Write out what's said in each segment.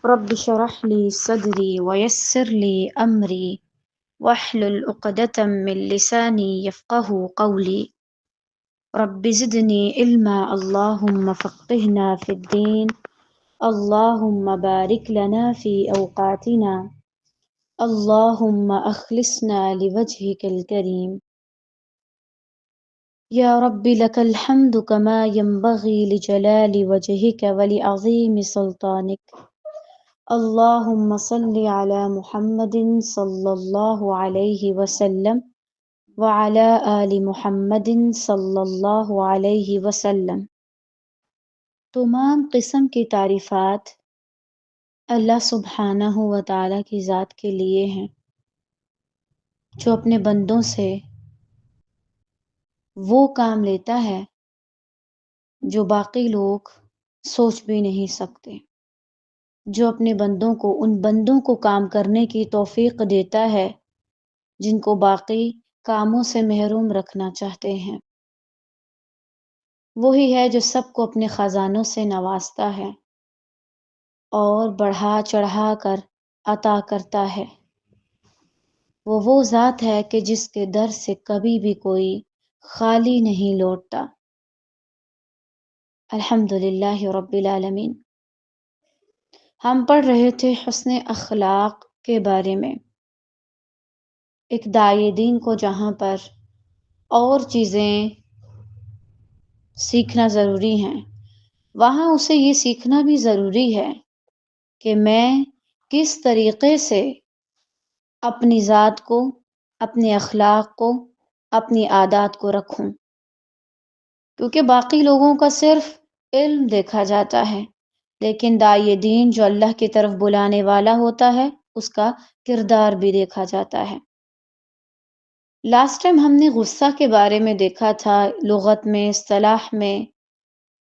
رب اشرح لي صدري ويسر لي أمري واحلل عقدة من لساني يفقه قولي رب زدني علما اللهم فقهنا في الدين اللهم بارك لنا في أوقاتنا اللهم أخلصنا لوجهك الكريم يا رب لك الحمد كما ينبغي لجلال وجهك ولعظيم سلطانك اللهم صل على محمد صلی اللہ علیہ وسلم وعلى آل محمد صلی اللہ علیہ وسلم۔ تمام قسم کی تعریفات اللہ سبحانہ و تعالیٰ کی ذات کے لیے ہیں، جو اپنے بندوں سے وہ کام لیتا ہے جو باقی لوگ سوچ بھی نہیں سکتے، جو اپنے بندوں کو ان بندوں کو کام کرنے کی توفیق دیتا ہے جن کو باقی کاموں سے محروم رکھنا چاہتے ہیں۔ وہی ہے جو سب کو اپنے خزانوں سے نوازتا ہے اور بڑھا چڑھا کر عطا کرتا ہے۔ وہ ذات ہے کہ جس کے در سے کبھی بھی کوئی خالی نہیں لوٹتا۔ الحمدللہ رب العالمین۔ ہم پڑھ رہے تھے حسن اخلاق کے بارے میں، ایک داعی دین کو جہاں پر اور چیزیں سیکھنا ضروری ہیں، وہاں اسے یہ سیکھنا بھی ضروری ہے کہ میں کس طریقے سے اپنی ذات کو، اپنے اخلاق کو، اپنی عادات کو رکھوں، کیونکہ باقی لوگوں کا صرف علم دیکھا جاتا ہے، لیکن داعی دین جو اللہ کی طرف بلانے والا ہوتا ہے اس کا کردار بھی دیکھا جاتا ہے۔ لاسٹ ٹائم ہم نے غصہ کے بارے میں دیکھا تھا، لغت میں، اصطلاح میں،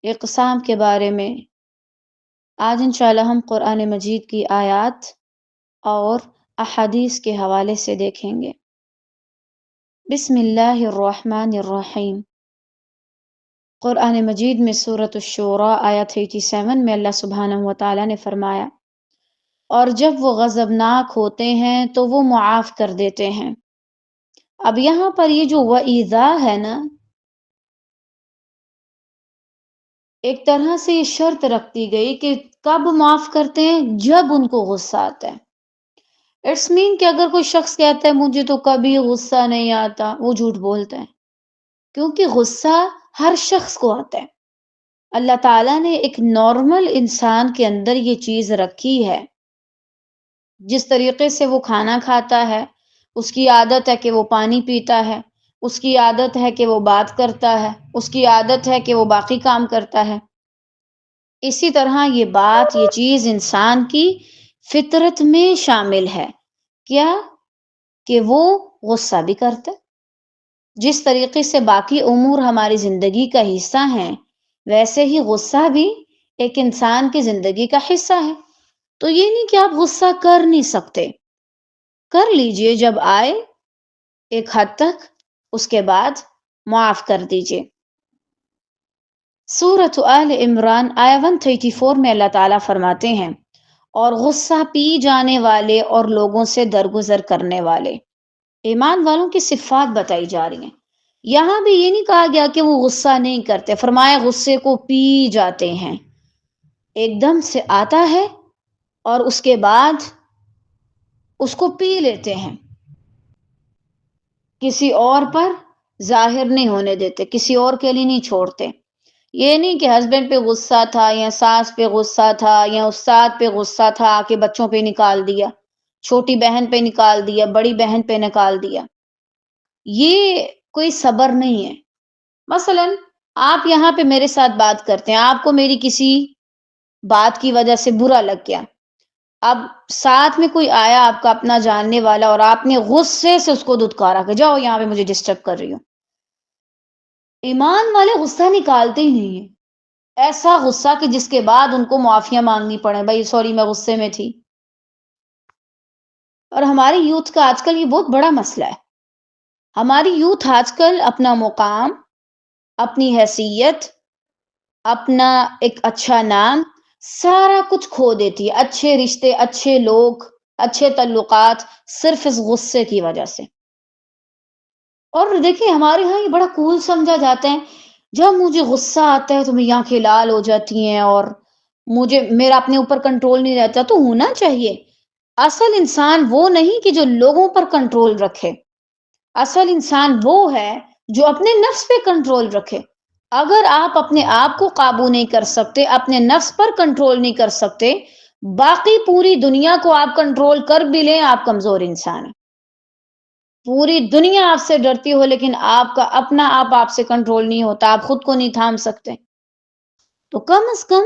اقسام کے بارے میں۔ آج انشاءاللہ ہم قرآن مجید کی آیات اور احادیث کے حوالے سے دیکھیں گے۔ بسم اللہ الرحمن الرحیم۔ قرآن مجید میں سورۃ الشورى آیت 87 میں اللہ سبحانہ و تعالیٰ نے فرمایا، اور جب وہ غضبناک ہوتے ہیں تو وہ معاف کر دیتے ہیں۔ اب یہاں پر یہ جو وَإِذَا ہے نا، ایک طرح سے یہ شرط رکھ دی گئی کہ کب معاف کرتے ہیں؟ جب ان کو غصہ آتا ہے۔ اٹس مین کہ اگر کوئی شخص کہتا ہے مجھے تو کبھی غصہ نہیں آتا، وہ جھوٹ بولتا ہے، کیونکہ غصہ ہر شخص کو آتا ہے۔ اللہ تعالیٰ نے ایک نارمل انسان کے اندر یہ چیز رکھی ہے، جس طریقے سے وہ کھانا کھاتا ہے، اس کی عادت ہے کہ وہ پانی پیتا ہے، اس کی عادت ہے کہ وہ بات کرتا ہے، اس کی عادت ہے کہ وہ باقی کام کرتا ہے۔ اسی طرح یہ بات، یہ چیز انسان کی فطرت میں شامل ہے، کیا کہ وہ غصہ بھی کرتا ہے۔ جس طریقے سے باقی امور ہماری زندگی کا حصہ ہیں، ویسے ہی غصہ بھی ایک انسان کی زندگی کا حصہ ہے۔ تو یہ نہیں کہ آپ غصہ کر نہیں سکتے، کر لیجئے جب آئے ایک حد تک، اس کے بعد معاف کر دیجئے۔ سورۃ آل عمران آیہ 134 میں اللہ تعالیٰ فرماتے ہیں، اور غصہ پی جانے والے اور لوگوں سے درگزر کرنے والے۔ ایمان والوں کی صفات بتائی جا رہی ہیں۔ یہاں بھی یہ نہیں کہا گیا کہ وہ غصہ نہیں کرتے، فرمایا غصے کو پی جاتے ہیں، ایک دم سے آتا ہے اور اس کے بعد اس کو پی لیتے ہیں، کسی اور پر ظاہر نہیں ہونے دیتے، کسی اور کے لیے نہیں چھوڑتے۔ یہ نہیں کہ ہسبینڈ پہ غصہ تھا یا ساس پہ غصہ تھا یا استاد پہ غصہ تھا آ کے بچوں پہ نکال دیا، چھوٹی بہن پہ نکال دیا، بڑی بہن پہ نکال دیا۔ یہ کوئی صبر نہیں ہے۔ مثلا آپ یہاں پہ میرے ساتھ بات کرتے ہیں، آپ کو میری کسی بات کی وجہ سے برا لگ گیا، اب ساتھ میں کوئی آیا آپ کا اپنا جاننے والا اور آپ نے غصے سے اس کو دھتکارا کہ جاؤ یہاں پہ مجھے ڈسٹرب کر رہی ہو۔ ایمان والے غصہ نکالتے ہی نہیں ہیں، ایسا غصہ کہ جس کے بعد ان کو معافیاں مانگنی پڑے، بھائی سوری میں غصے میں تھی۔ اور ہماری یوتھ کا آج کل یہ بہت بڑا مسئلہ ہے۔ ہماری یوتھ آج کل اپنا مقام، اپنی حیثیت، اپنا ایک اچھا نام سارا کچھ کھو دیتی ہے، اچھے رشتے، اچھے لوگ، اچھے تعلقات، صرف اس غصے کی وجہ سے۔ اور دیکھیے ہمارے ہاں یہ بڑا کول سمجھا جاتا ہے، جب مجھے غصہ آتا ہے تو میری آنکھیں لال ہو جاتی ہیں اور میرا اپنے اوپر کنٹرول نہیں رہتا، تو ہونا چاہیے۔ اصل انسان وہ نہیں کہ جو لوگوں پر کنٹرول رکھے، اصل انسان وہ ہے جو اپنے نفس پہ کنٹرول رکھے۔ اگر آپ اپنے آپ کو قابو نہیں کر سکتے، اپنے نفس پر کنٹرول نہیں کر سکتے، باقی پوری دنیا کو آپ کنٹرول کر بھی لیں، آپ کمزور انسان ہیں۔ پوری دنیا آپ سے ڈرتی ہو لیکن آپ کا اپنا آپ سے کنٹرول نہیں ہوتا، آپ خود کو نہیں تھام سکتے، تو کم از کم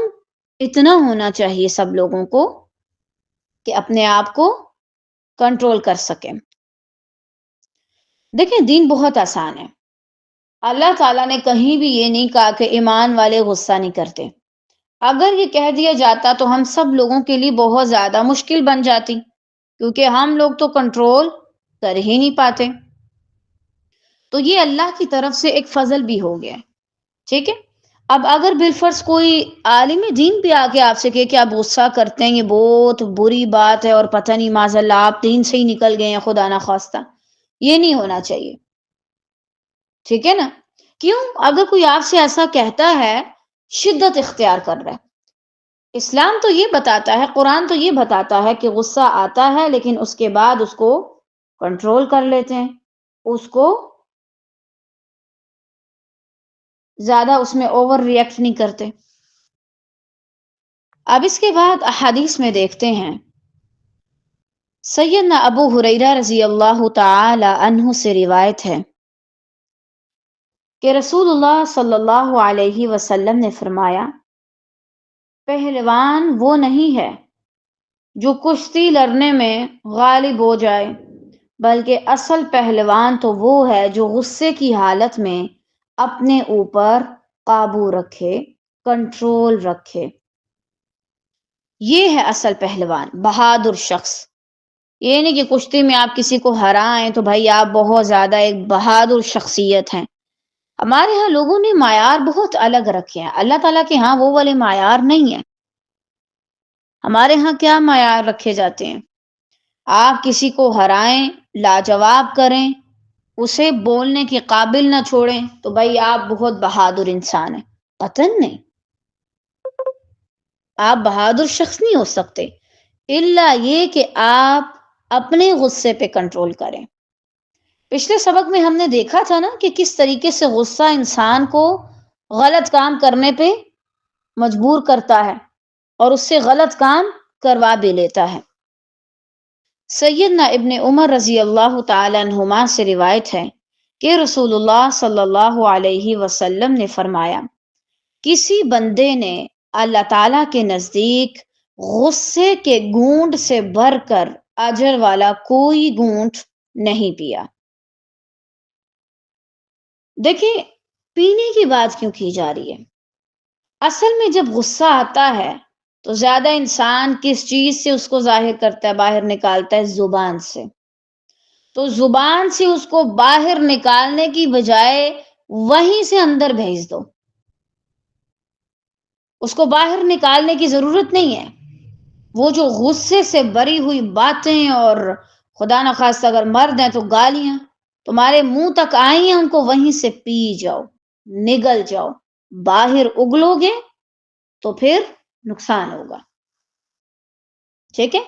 اتنا ہونا چاہیے سب لوگوں کو کہ اپنے آپ کو کنٹرول کر سکیں۔ دیکھیں دین بہت آسان ہے۔ اللہ تعالیٰ نے کہیں بھی یہ نہیں کہا کہ ایمان والے غصہ نہیں کرتے۔ اگر یہ کہہ دیا جاتا تو ہم سب لوگوں کے لیے بہت زیادہ مشکل بن جاتی، کیونکہ ہم لوگ تو کنٹرول کر ہی نہیں پاتے۔ تو یہ اللہ کی طرف سے ایک فضل بھی ہو گیا ہے، ٹھیک ہے؟ اب اگر بالفرض کوئی عالم دین پہ آ کے آپ سے کہ آپ غصہ کرتے ہیں، یہ بہت بری بات ہے اور پتہ نہیں معاذ اللہ آپ دین سے ہی نکل گئے ہیں، خدا نہ خواستہ، یہ نہیں ہونا چاہیے، ٹھیک ہے نا؟ کیوں؟ اگر کوئی آپ سے ایسا کہتا ہے، شدت اختیار کر رہا ہے۔ اسلام تو یہ بتاتا ہے، قرآن تو یہ بتاتا ہے کہ غصہ آتا ہے لیکن اس کے بعد اس کو کنٹرول کر لیتے ہیں، اس کو زیادہ اس میں اوور ری ایکٹ نہیں کرتے۔ اب اس کے بعد احادیث میں دیکھتے ہیں، سیدنا ابو ہریرہ رضی اللہ تعالی عنہ سے روایت ہے کہ رسول اللہ صلی اللہ علیہ وسلم نے فرمایا، پہلوان وہ نہیں ہے جو کشتی لڑنے میں غالب ہو جائے، بلکہ اصل پہلوان تو وہ ہے جو غصے کی حالت میں اپنے اوپر قابو رکھے، کنٹرول رکھے۔ یہ ہے اصل پہلوان، بہادر شخص۔ یہ نہیں کہ کشتی میں آپ کسی کو ہرائیں تو بھائی آپ بہت زیادہ ایک بہادر شخصیت ہیں۔ ہمارے ہاں لوگوں نے معیار بہت الگ رکھے ہیں، اللہ تعالیٰ کے ہاں وہ والے معیار نہیں ہیں۔ ہمارے ہاں کیا معیار رکھے جاتے ہیں؟ آپ کسی کو ہرائیں، لاجواب کریں، اسے بولنے کے قابل نہ چھوڑیں تو بھائی آپ بہت بہادر انسان ہیں۔ قطعاً نہیں، آپ بہادر شخص نہیں ہو سکتے الا یہ کہ آپ اپنے غصے پہ کنٹرول کریں۔ پچھلے سبق میں ہم نے دیکھا تھا نا کہ کس طریقے سے غصہ انسان کو غلط کام کرنے پہ مجبور کرتا ہے اور اس سے غلط کام کروا بھی لیتا ہے۔ سیدنا ابن عمر رضی اللہ تعالی عنہما سے روایت ہے کہ رسول اللہ صلی اللہ علیہ وسلم نے فرمایا، کسی بندے نے اللہ تعالیٰ کے نزدیک غصے کے گھونٹ سے بھر کر اجر والا کوئی گھونٹ نہیں پیا۔ دیکھیں پینے کی بات کیوں کی جا رہی ہے؟ اصل میں جب غصہ آتا ہے تو زیادہ انسان کس چیز سے اس کو ظاہر کرتا ہے، باہر نکالتا ہے؟ زبان سے۔ تو زبان سے اس کو باہر نکالنے کی بجائے وہیں سے اندر بھیج دو، اس کو باہر نکالنے کی ضرورت نہیں ہے۔ وہ جو غصے سے بری ہوئی باتیں اور خدا نخواستہ اگر مرد ہیں تو گالیاں تمہارے منہ تک آئی ہیں، ان کو وہیں سے پی جاؤ، نگل جاؤ۔ باہر اگلو گے تو پھر نقصان ہوگا، ٹھیک ہے؟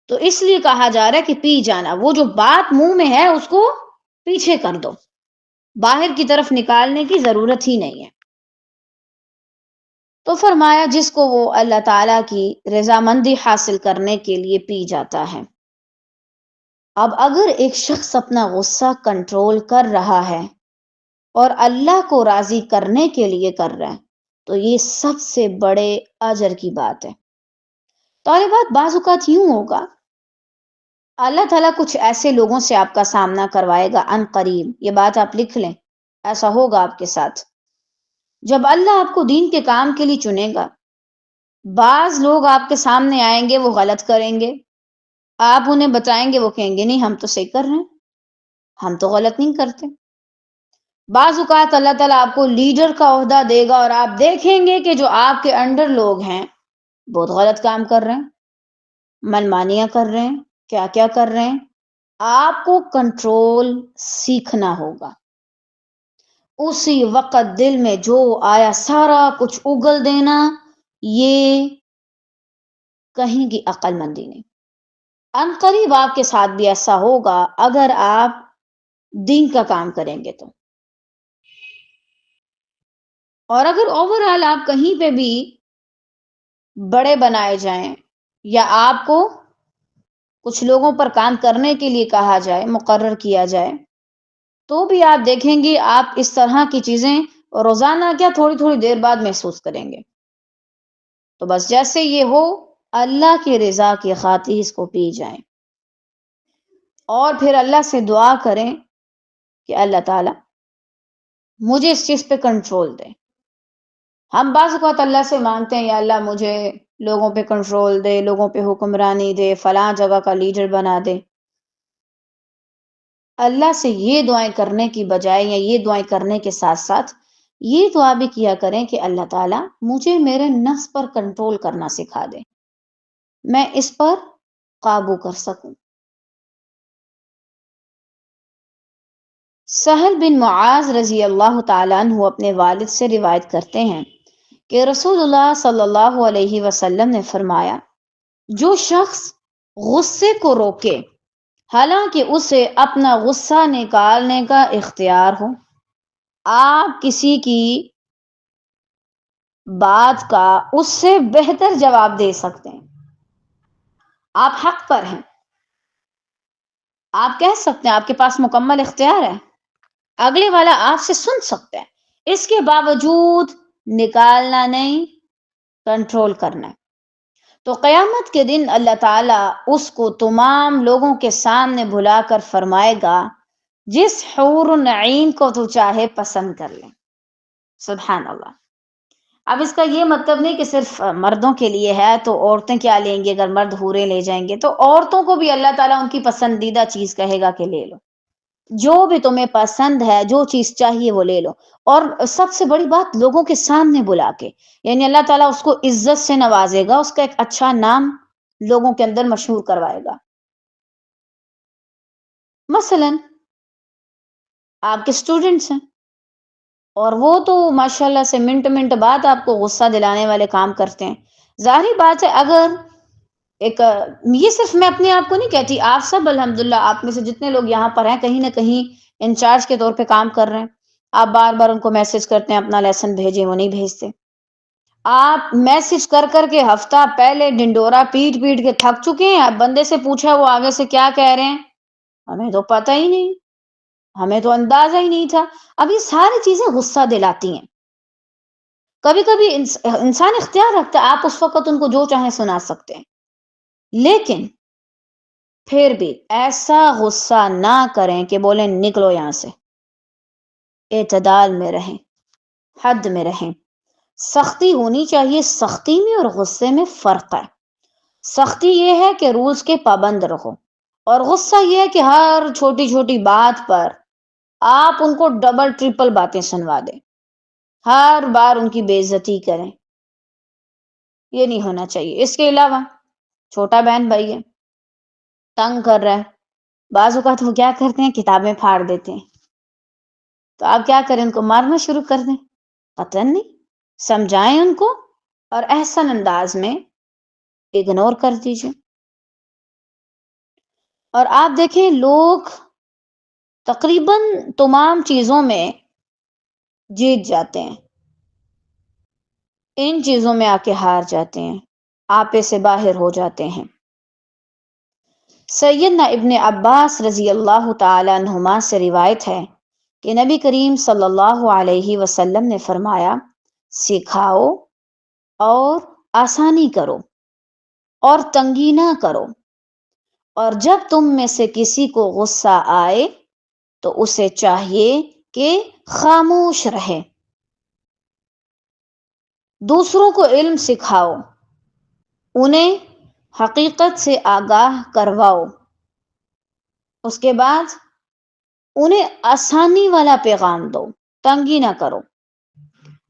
تو اس لیے کہا جا رہا ہے کہ پی جانا، وہ جو بات منہ میں ہے اس کو پیچھے کر دو، باہر کی طرف نکالنے کی ضرورت ہی نہیں ہے۔ تو فرمایا جس کو وہ اللہ تعالیٰ کی رضامندی حاصل کرنے کے لیے پی جاتا ہے۔ اب اگر ایک شخص اپنا غصہ کنٹرول کر رہا ہے اور اللہ کو راضی کرنے کے لیے کر رہا ہے تو یہ سب سے بڑے اجر کی بات ہے۔ طالبات بعض اوقات یوں ہوگا، اللہ تعالیٰ کچھ ایسے لوگوں سے آپ کا سامنا کروائے گا عن قریب، یہ بات آپ لکھ لیں، ایسا ہوگا آپ کے ساتھ۔ جب اللہ آپ کو دین کے کام کے لیے چنے گا، بعض لوگ آپ کے سامنے آئیں گے، وہ غلط کریں گے، آپ انہیں بتائیں گے، وہ کہیں گے نہیں ہم تو صحیح کر رہے ہیں، ہم تو غلط نہیں کرتے۔ بعض اوقات اللہ تعالیٰ آپ کو لیڈر کا عہدہ دے گا اور آپ دیکھیں گے کہ جو آپ کے انڈر لوگ ہیں بہت غلط کام کر رہے ہیں، منمانیاں کر رہے ہیں، کیا کیا کر رہے ہیں. آپ کو کنٹرول سیکھنا ہوگا. اسی وقت دل میں جو آیا سارا کچھ اگل دینا، یہ کہیں کی عقل مندی نہیں. ان قریب آپ کے ساتھ بھی ایسا ہوگا اگر آپ دین کا کام کریں گے تو. اور اگر اوور آل آپ کہیں پہ بھی بڑے بنائے جائیں یا آپ کو کچھ لوگوں پر کام کرنے کے لیے کہا جائے، مقرر کیا جائے، تو بھی آپ دیکھیں گے آپ اس طرح کی چیزیں روزانہ کیا تھوڑی تھوڑی دیر بعد محسوس کریں گے. تو بس جیسے یہ ہو، اللہ کی رضا کی خاطر اس کو پی جائیں اور پھر اللہ سے دعا کریں کہ اللہ تعالی مجھے اس چیز پہ کنٹرول دے. ہم بعض اوقات اللہ سے مانگتے ہیں، یا اللہ مجھے لوگوں پہ کنٹرول دے، لوگوں پہ حکمرانی دے، فلاں جگہ کا لیڈر بنا دے. اللہ سے یہ دعائیں کرنے کی بجائے یا یہ دعائیں کرنے کے ساتھ ساتھ یہ دعا بھی کیا کریں کہ اللہ تعالیٰ مجھے میرے نفس پر کنٹرول کرنا سکھا دے، میں اس پر قابو کر سکوں. سہل بن معاذ رضی اللہ تعالیٰ عنہ اپنے والد سے روایت کرتے ہیں کہ رسول اللہ صلی اللہ علیہ وسلم نے فرمایا، جو شخص غصے کو روکے حالانکہ اسے اپنا غصہ نکالنے کا اختیار ہو. آپ کسی کی بات کا اس سے بہتر جواب دے سکتے ہیں، آپ حق پر ہیں، آپ کہہ سکتے ہیں، آپ کے پاس مکمل اختیار ہے، اگلے والا آپ سے سن سکتے ہیں، اس کے باوجود نکالنا نہیں، کنٹرول کرنا ہے. تو قیامت کے دن اللہ تعالیٰ اس کو تمام لوگوں کے سامنے بلا کر فرمائے گا، جس حور العین کو تو چاہے پسند کر لیں. سبحان اللہ. اب اس کا یہ مطلب نہیں کہ صرف مردوں کے لیے ہے تو عورتیں کیا لیں گے، اگر مرد حوریں لے جائیں گے تو عورتوں کو بھی اللہ تعالیٰ ان کی پسندیدہ چیز کہے گا کہ لے لو، جو بھی تمہیں پسند ہے، جو چیز چاہیے وہ لے لو. اور سب سے بڑی بات، لوگوں کے سامنے بلا کے، یعنی اللہ تعالیٰ اس کو عزت سے نوازے گا، اس کا ایک اچھا نام لوگوں کے اندر مشہور کروائے گا. مثلا آپ کے اسٹوڈنٹس ہیں اور وہ تو ماشاءاللہ سے منٹ منٹ بعد آپ کو غصہ دلانے والے کام کرتے ہیں. ظاہری بات ہے، اگر ایک یہ صرف میں اپنے آپ کو نہیں کہتی، آپ سب الحمدللہ، آپ میں سے جتنے لوگ یہاں پر ہیں کہیں نہ کہیں انچارج کے طور پہ کام کر رہے ہیں. آپ بار بار ان کو میسج کرتے ہیں اپنا لیسن بھیجیں، وہ نہیں بھیجتے. آپ میسج کر کر کے ہفتہ پہلے ڈنڈورا پیٹ پیٹ کے تھک چکے ہیں، اب بندے سے پوچھا وہ آگے سے کیا کہہ رہے ہیں، ہمیں تو پتہ ہی نہیں، ہمیں تو اندازہ ہی نہیں تھا. اب یہ ساری چیزیں غصہ دلاتی ہیں. کبھی کبھی انسان اختیار رکھتا ہے، آپ اس وقت ان کو جو چاہیں سنا سکتے ہیں، لیکن پھر بھی ایسا غصہ نہ کریں کہ بولیں نکلو یہاں سے. اعتدال میں رہیں، حد میں رہیں. سختی ہونی چاہیے، سختی میں اور غصے میں فرق ہے. سختی یہ ہے کہ رولز کے پابند رہو، اور غصہ یہ ہے کہ ہر چھوٹی چھوٹی بات پر آپ ان کو ڈبل ٹرپل باتیں سنوا دیں، ہر بار ان کی بے عزتی کریں. یہ نہیں ہونا چاہیے. اس کے علاوہ چھوٹا بہن بھائی ہے، تنگ کر رہا ہے، بعض اوقات وہ کیا کرتے ہیں، کتابیں پھاڑ دیتے ہیں. تو آپ کیا کریں، ان کو مارنا شروع کر دیں؟ قطعاً نہیں. سمجھائیں ان کو اور احسن انداز میں اگنور کر دیجئے. اور آپ دیکھیں لوگ تقریباً تمام چیزوں میں جیت جاتے ہیں، ان چیزوں میں آ کے ہار جاتے ہیں، آپے سے باہر ہو جاتے ہیں. سیدنا ابن عباس رضی اللہ تعالی عنہما سے روایت ہے کہ نبی کریم صلی اللہ علیہ وسلم نے فرمایا، سکھاؤ اور آسانی کرو اور تنگی نہ کرو، اور جب تم میں سے کسی کو غصہ آئے تو اسے چاہیے کہ خاموش رہے. دوسروں کو علم سکھاؤ، انہیں حقیقت سے آگاہ کرواؤ، اس کے بعد انہیں آسانی والا پیغام دو، تنگی نہ کرو.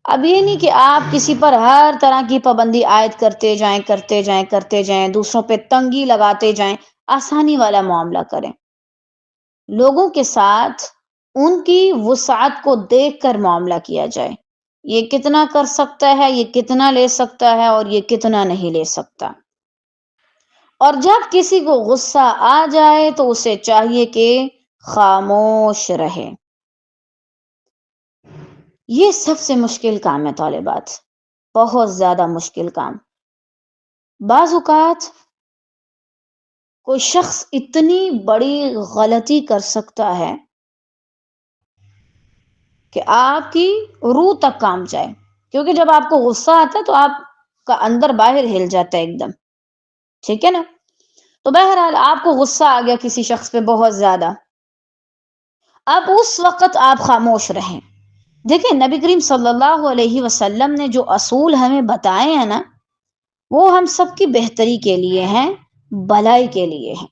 اب یہ نہیں کہ آپ کسی پر ہر طرح کی پابندی عائد کرتے جائیں کرتے جائیں کرتے جائیں، دوسروں پہ تنگی لگاتے جائیں، آسانی والا معاملہ کریں۔ لوگوں کے ساتھ ان کی وسعت کو دیکھ کر معاملہ کیا جائے، یہ کتنا کر سکتا ہے، یہ کتنا لے سکتا ہے، اور یہ کتنا نہیں لے سکتا۔ اور جب کسی کو غصہ آ جائے تو اسے چاہیے کہ خاموش رہے۔ یہ سب سے مشکل کام ہے طالبات، بہت زیادہ مشکل کام۔ بعض اوقات کوئی شخص اتنی بڑی غلطی کر سکتا ہے کہ آپ کی روح تک کام جائے، کیونکہ جب آپ کو غصہ آتا ہے تو آپ کا اندر باہر ہل جاتا ہے ایک دم، ٹھیک ہے نا؟ تو بہرحال آپ کو غصہ آ گیا کسی شخص پہ بہت زیادہ، اب اس وقت آپ خاموش رہیں۔ دیکھیں نبی کریم صلی اللہ علیہ وسلم نے جو اصول ہمیں بتائے ہیں نا، وہ ہم سب کی بہتری کے لیے ہیں، بھلائی کے لیے ہیں۔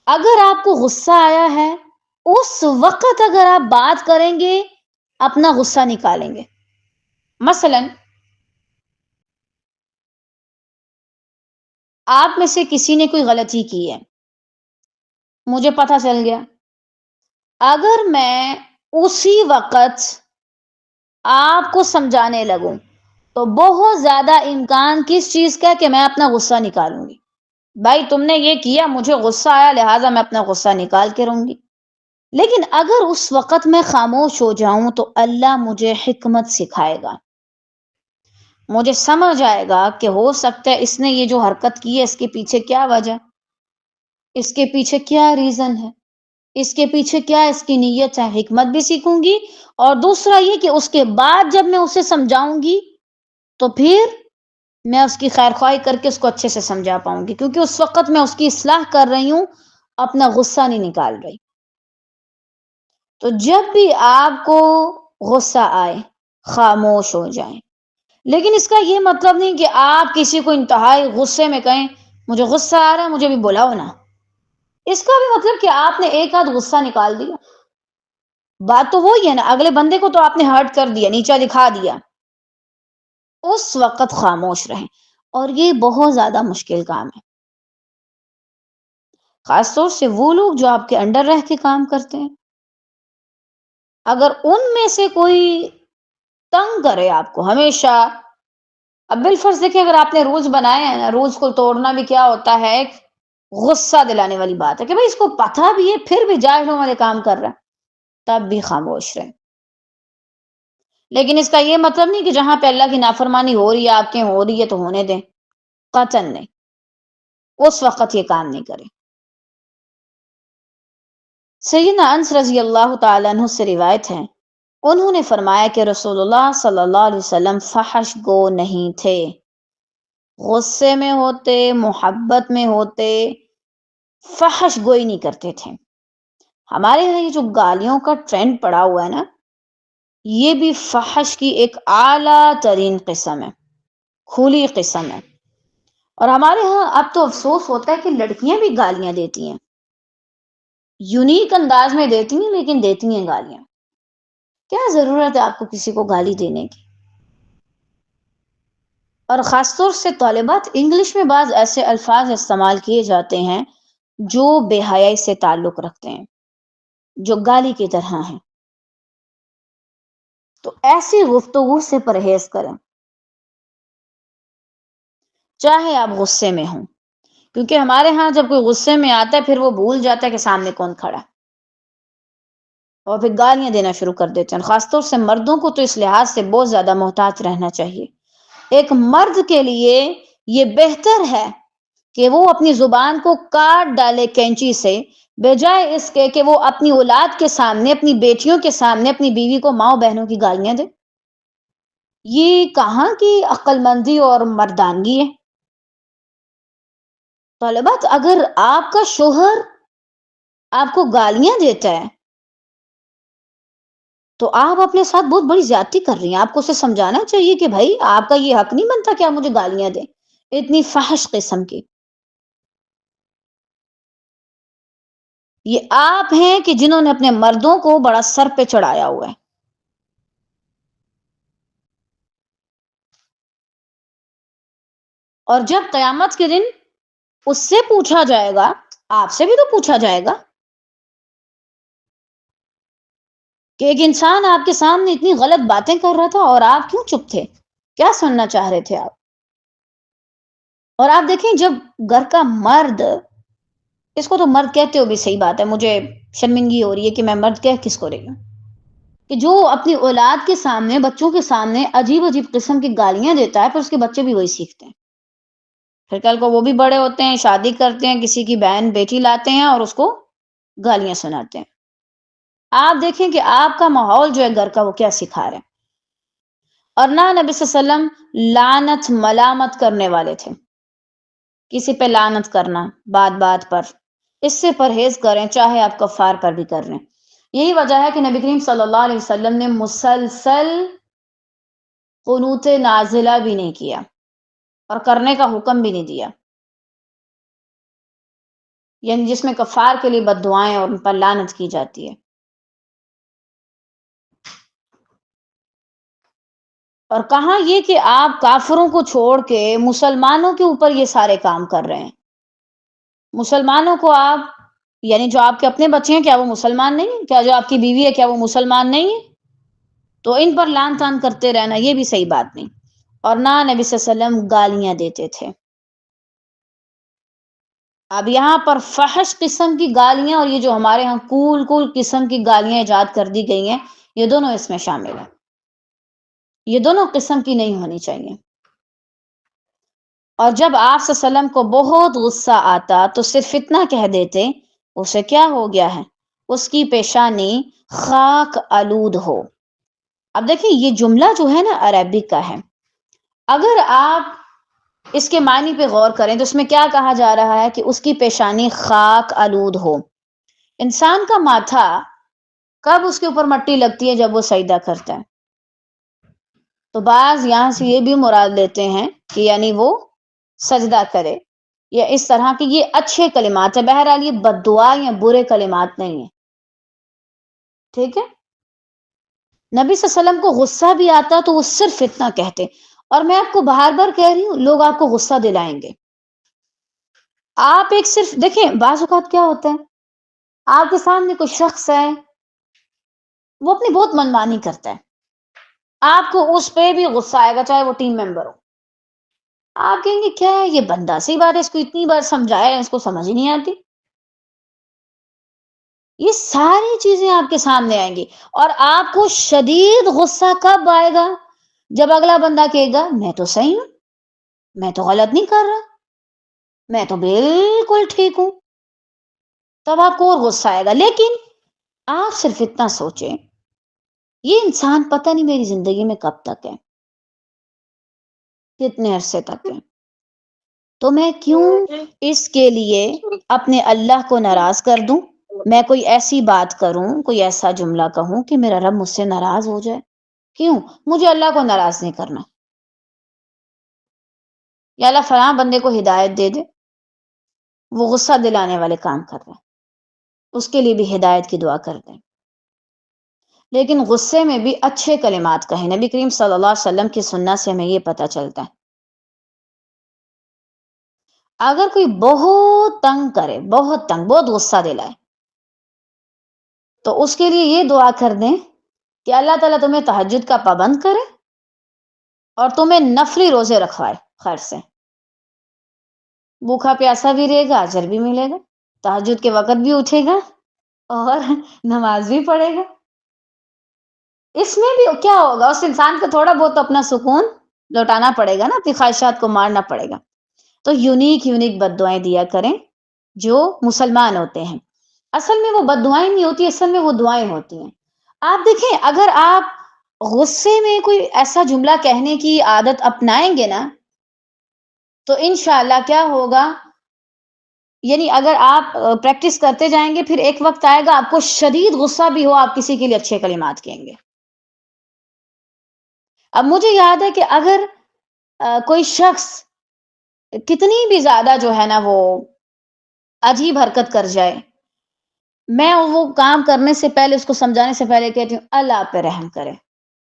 اگر آپ کو غصہ آیا ہے، اس وقت اگر آپ بات کریں گے، اپنا غصہ نکالیں گے۔ مثلا آپ میں سے کسی نے کوئی غلطی کی ہے، مجھے پتہ چل گیا، اگر میں اسی وقت آپ کو سمجھانے لگوں تو بہت زیادہ امکان کس چیز کا ہے کہ میں اپنا غصہ نکالوں گی۔ بھائی تم نے یہ کیا، مجھے غصہ آیا، لہٰذا میں اپنا غصہ نکال کے رہوں گی۔ لیکن اگر اس وقت میں خاموش ہو جاؤں تو اللہ مجھے حکمت سکھائے گا، مجھے سمجھ آئے گا کہ ہو سکتا ہے اس نے یہ جو حرکت کی ہے اس کے پیچھے کیا وجہ، اس کے پیچھے کیا ریزن ہے، اس کے پیچھے کیا اس کی نیت ہے، حکمت بھی سیکھوں گی۔ اور دوسرا یہ کہ اس کے بعد جب میں اسے سمجھاؤں گی تو پھر میں اس کی خیر خواہی کر کے اس کو اچھے سے سمجھا پاؤں گی، کیونکہ اس وقت میں اس کی اصلاح کر رہی ہوں، اپنا غصہ نہیں نکال رہی۔ تو جب بھی آپ کو غصہ آئے خاموش ہو جائیں، لیکن اس کا یہ مطلب نہیں کہ آپ کسی کو انتہائی غصے میں کہیں مجھے غصہ آ رہا ہے مجھے بھی بلاؤ نا۔ اس کا بھی مطلب کہ آپ نے ایک آدھ غصہ نکال دیا، بات تو وہی ہے نا، اگلے بندے کو تو آپ نے ہرٹ کر دیا، نیچا دکھا دیا، اس وقت خاموش رہیں۔ اور یہ بہت زیادہ مشکل کام ہے، خاص طور سے وہ لوگ جو آپ کے انڈر رہ کے کام کرتے ہیں۔ اگر ان میں سے کوئی تنگ کرے آپ کو ہمیشہ، اب بالفرض دیکھیں اگر آپ نے رولز بنائے ہیں نا، رولز کو توڑنا بھی کیا ہوتا ہے، ایک غصہ دلانے والی بات ہے کہ بھئی اس کو پتہ بھی ہے پھر بھی جاہلوں والے کام کر رہا ہے، تب بھی خاموش رہیں۔ لیکن اس کا یہ مطلب نہیں کہ جہاں پہ اللہ کی نافرمانی ہو رہی ہے آپ کے ہو رہی ہے تو ہونے دیں، قطعاً نہیں، اس وقت یہ کام نہیں کریں۔ سیدنا انس رضی اللہ تعالیٰ عنہ سے روایت ہے، انہوں نے فرمایا کہ رسول اللہ صلی اللہ علیہ وسلم فحش گو نہیں تھے، غصے میں ہوتے، محبت میں ہوتے، فحش گوئی نہیں کرتے تھے۔ ہمارے یہاں یہ جو گالیوں کا ٹرینڈ پڑا ہوا ہے نا، یہ بھی فحش کی ایک اعلیٰ ترین قسم ہے، کھلی قسم ہے۔ اور ہمارے ہاں اب تو افسوس ہوتا ہے کہ لڑکیاں بھی گالیاں دیتی ہیں، یونیک انداز میں دیتی ہیں لیکن دیتی ہیں گالیاں۔ کیا ضرورت ہے آپ کو کسی کو گالی دینے کی؟ اور خاص طور سے طالبات، انگلش میں بعض ایسے الفاظ استعمال کیے جاتے ہیں جو بے حیائی سے تعلق رکھتے ہیں، جو گالی کی طرح ہیں، تو ایسی گفتگو سے پرہیز کریں، چاہے آپ غصے میں ہوں، کیونکہ ہمارے ہاں جب کوئی غصے میں آتا ہے پھر وہ بھول جاتا ہے کہ سامنے کون کھڑا ہے، اور پھر گالیاں دینا شروع کر دیتے ہیں۔ خاص طور سے مردوں کو تو اس لحاظ سے بہت زیادہ محتاط رہنا چاہیے۔ ایک مرد کے لیے یہ بہتر ہے کہ وہ اپنی زبان کو کاٹ ڈالے کینچی سے، بجائے اس کے کہ وہ اپنی اولاد کے سامنے، اپنی بیٹیوں کے سامنے، اپنی بیوی کو، ماں بہنوں کی گالیاں دے۔ یہ کہاں کی عقل مندی اور مردانگی ہے؟ طالبات، اگر آپ کا شوہر آپ کو گالیاں دیتا ہے تو آپ اپنے ساتھ بہت بڑی زیادتی کر رہی ہیں، آپ کو اسے سمجھانا چاہیے کہ بھائی آپ کا یہ حق نہیں بنتا کہ آپ مجھے گالیاں دیں، اتنی فحش قسم کی۔ یہ آپ ہیں کہ جنہوں نے اپنے مردوں کو بڑا سر پہ چڑھایا ہوا ہے۔ اور جب قیامت کے دن اس سے پوچھا جائے گا، آپ سے بھی تو پوچھا جائے گا کہ ایک انسان آپ کے سامنے اتنی غلط باتیں کر رہا تھا اور آپ کیوں چپ تھے، کیا سننا چاہ رہے تھے آپ؟ اور آپ دیکھیں جب گھر کا مرد، اس کو تو مرد کہتے ہو بھی صحیح بات ہے، مجھے شرمندگی ہو رہی ہے کہ میں مرد کہہ کس کو رہی ہوں، کہ جو اپنی اولاد کے سامنے، بچوں کے سامنے عجیب عجیب قسم کی گالیاں دیتا ہے، پھر اس کے بچے بھی وہی سیکھتے ہیں، پھر کل کو وہ بھی بڑے ہوتے ہیں، شادی کرتے ہیں، کسی کی بہن بیٹی لاتے ہیں اور اس کو گالیاں سناتے ہیں۔ آپ دیکھیں کہ آپ کا ماحول جو ہے گھر کا، وہ کیا سکھا رہے ہیں۔ اور نہ نبی صلی اللہ علیہ وسلم لعنت ملامت کرنے والے تھے، کسی پہ لعنت کرنا بات بات پر، اس سے پرہیز کریں، چاہے آپ کفار پر بھی کر رہے ہیں۔ یہی وجہ ہے کہ نبی کریم صلی اللہ علیہ وسلم نے مسلسل قنوت نازلہ بھی نہیں کیا اور کرنے کا حکم بھی نہیں دیا، یعنی جس میں کفار کے لیے بد دعائیں اور ان پر لعنت کی جاتی ہے۔ اور کہاں یہ کہ آپ کافروں کو چھوڑ کے مسلمانوں کے اوپر یہ سارے کام کر رہے ہیں۔ مسلمانوں کو آپ، یعنی جو آپ کے اپنے بچے ہیں، کیا وہ مسلمان نہیں ہیں؟ کیا جو آپ کی بیوی ہے، کیا وہ مسلمان نہیں ہے؟ تو ان پر لان تان کرتے رہنا یہ بھی صحیح بات نہیں۔ اور نہ نبی صلی اللہ علیہ وسلم گالیاں دیتے تھے۔ اب یہاں پر فحش قسم کی گالیاں اور یہ جو ہمارے ہاں کول کول قسم کی گالیاں ایجاد کر دی گئی ہیں، یہ دونوں اس میں شامل ہیں، یہ دونوں قسم کی نہیں ہونی چاہیے۔ اور جب آپ صلی اللہ علیہ وسلم کو بہت غصہ آتا تو صرف اتنا کہہ دیتے، اسے کیا ہو گیا ہے، اس کی پیشانی خاک آلود ہو۔ اب دیکھیں یہ جملہ جو ہے نا عربک کا ہے، اگر آپ اس کے معنی پہ غور کریں تو اس میں کیا کہا جا رہا ہے کہ اس کی پیشانی خاک آلود ہو۔ انسان کا ماتھا کب اس کے اوپر مٹی لگتی ہے؟ جب وہ سجدہ کرتا ہے۔ تو بعض یہاں سے یہ بھی مراد لیتے ہیں کہ یعنی وہ سجدہ کرے، یا اس طرح کی یہ اچھے کلمات ہیں۔ بہرحال یہ بد دعا یا برے کلمات نہیں ہیں، ٹھیک ہے۔ نبی صلی اللہ علیہ وسلم کو غصہ بھی آتا تو وہ صرف اتنا کہتے، اور میں آپ کو بار بار کہہ رہی ہوں، لوگ آپ کو غصہ دلائیں گے۔ آپ ایک صرف دیکھیں، بعض اوقات کیا ہوتا ہے، آپ کے سامنے کوئی شخص ہے، وہ اپنی بہت منمانی کرتا ہے، آپ کو اس پہ بھی غصہ آئے گا، چاہے وہ ٹیم ممبر ہو۔ آپ کہیں گے کیا ہے یہ بندہ، سی بات ہے، اس کو اتنی بار سمجھایا، اس کو سمجھ ہی نہیں آتی۔ یہ ساری چیزیں آپ کے سامنے آئیں گی، اور آپ کو شدید غصہ کب آئے گا؟ جب اگلا بندہ کہے گا میں تو صحیح ہوں، میں تو غلط نہیں کر رہا، میں تو بالکل ٹھیک ہوں، تب آپ کو اور غصہ آئے گا۔ لیکن آپ صرف اتنا سوچیں، یہ انسان پتہ نہیں میری زندگی میں کب تک ہے، کتنے عرصے تک ہے، تو میں کیوں اس کے لیے اپنے اللہ کو ناراض کر دوں؟ میں کوئی ایسی بات کروں، کوئی ایسا جملہ کہوں کہ میرا رب مجھ سے ناراض ہو جائے؟ کیوں؟ مجھے اللہ کو ناراض نہیں کرنا۔ یا اللہ فلاں بندے کو ہدایت دے دے، وہ غصہ دلانے والے کام کر رہے ہیں، اس کے لیے بھی ہدایت کی دعا کر دیں۔ لیکن غصے میں بھی اچھے کلمات کہیں، نبی کریم صلی اللہ علیہ وسلم کی سنت سے ہمیں یہ پتہ چلتا ہے۔ اگر کوئی بہت تنگ کرے، بہت تنگ، بہت غصہ دلائے، تو اس کے لیے یہ دعا کر دیں کہ اللہ تعالیٰ تمہیں تہجد کا پابند کرے اور تمہیں نفلی روزے رکھوائے خیر سے، بھوکا پیاسا بھی رہے گا، اجر بھی ملے گا، تہجد کے وقت بھی اٹھے گا اور نماز بھی پڑھے گا۔ اس میں بھی کیا ہوگا، اس انسان کو تھوڑا بہت اپنا سکون لوٹانا پڑے گا نا، اپنی خواہشات کو مارنا پڑے گا۔ تو یونیک یونیک بد دعائیں دیا کریں جو مسلمان ہوتے ہیں۔ اصل میں وہ بد دعائیں نہیں ہوتی، اصل میں وہ دعائیں ہوتی ہیں۔ آپ دیکھیں، اگر آپ غصے میں کوئی ایسا جملہ کہنے کی عادت اپنائیں گے نا، تو انشاءاللہ کیا ہوگا، یعنی اگر آپ پریکٹس کرتے جائیں گے، پھر ایک وقت آئے گا آپ کو شدید غصہ بھی ہو، آپ کسی کے لیے اچھے کلمات کہیں گے۔ اب مجھے یاد ہے کہ اگر کوئی شخص کتنی بھی زیادہ جو ہے نا وہ عجیب حرکت کر جائے، میں وہ کام کرنے سے پہلے، اس کو سمجھانے سے پہلے کہتی ہوں اللہ پہ رحم کرے،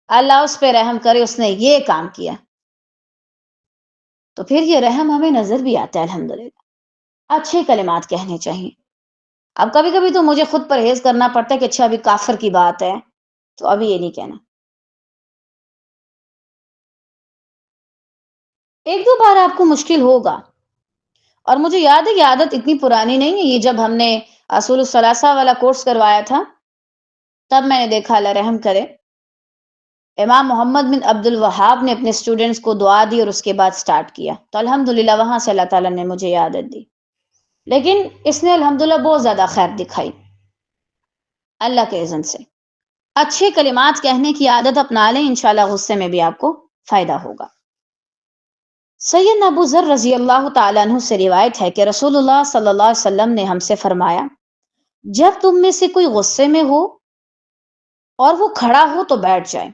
اللہ اس پہ رحم کرے، اس نے یہ کام کیا۔ تو پھر یہ رحم ہمیں نظر بھی آتا ہے الحمدللہ۔ اچھے کلمات کہنے چاہیے۔ اب کبھی کبھی تو مجھے خود پرہیز کرنا پڑتا ہے کہ اچھا ابھی کافر کی بات ہے تو ابھی یہ نہیں کہنا۔ ایک دو بار آپ کو مشکل ہوگا، اور مجھے یاد ہے کہ عادت اتنی پرانی نہیں ہے، یہ جب ہم نے اصول الثلاثہ والا کورس کروایا تھا تب میں نے دیکھا، اللہ رحم کرے، امام محمد بن عبد الوہاب نے اپنے اسٹوڈنٹس کو دعا دی اور اس کے بعد سٹارٹ کیا، تو الحمدللہ وہاں سے اللہ تعالیٰ نے مجھے یہ عادت دی، لیکن اس نے الحمدللہ بہت زیادہ خیر دکھائی اللہ کے اذن سے۔ اچھے کلمات کہنے کی عادت اپنا لیں، انشاءاللہ غصے میں بھی آپ کو فائدہ ہوگا۔ سیدنا ابو ذر رضی اللہ تعالیٰ عنہ سے روایت ہے کہ رسول اللہ صلی اللہ علیہ وسلم نے ہم سے فرمایا، جب تم میں سے کوئی غصے میں ہو اور وہ کھڑا ہو تو بیٹھ جائے،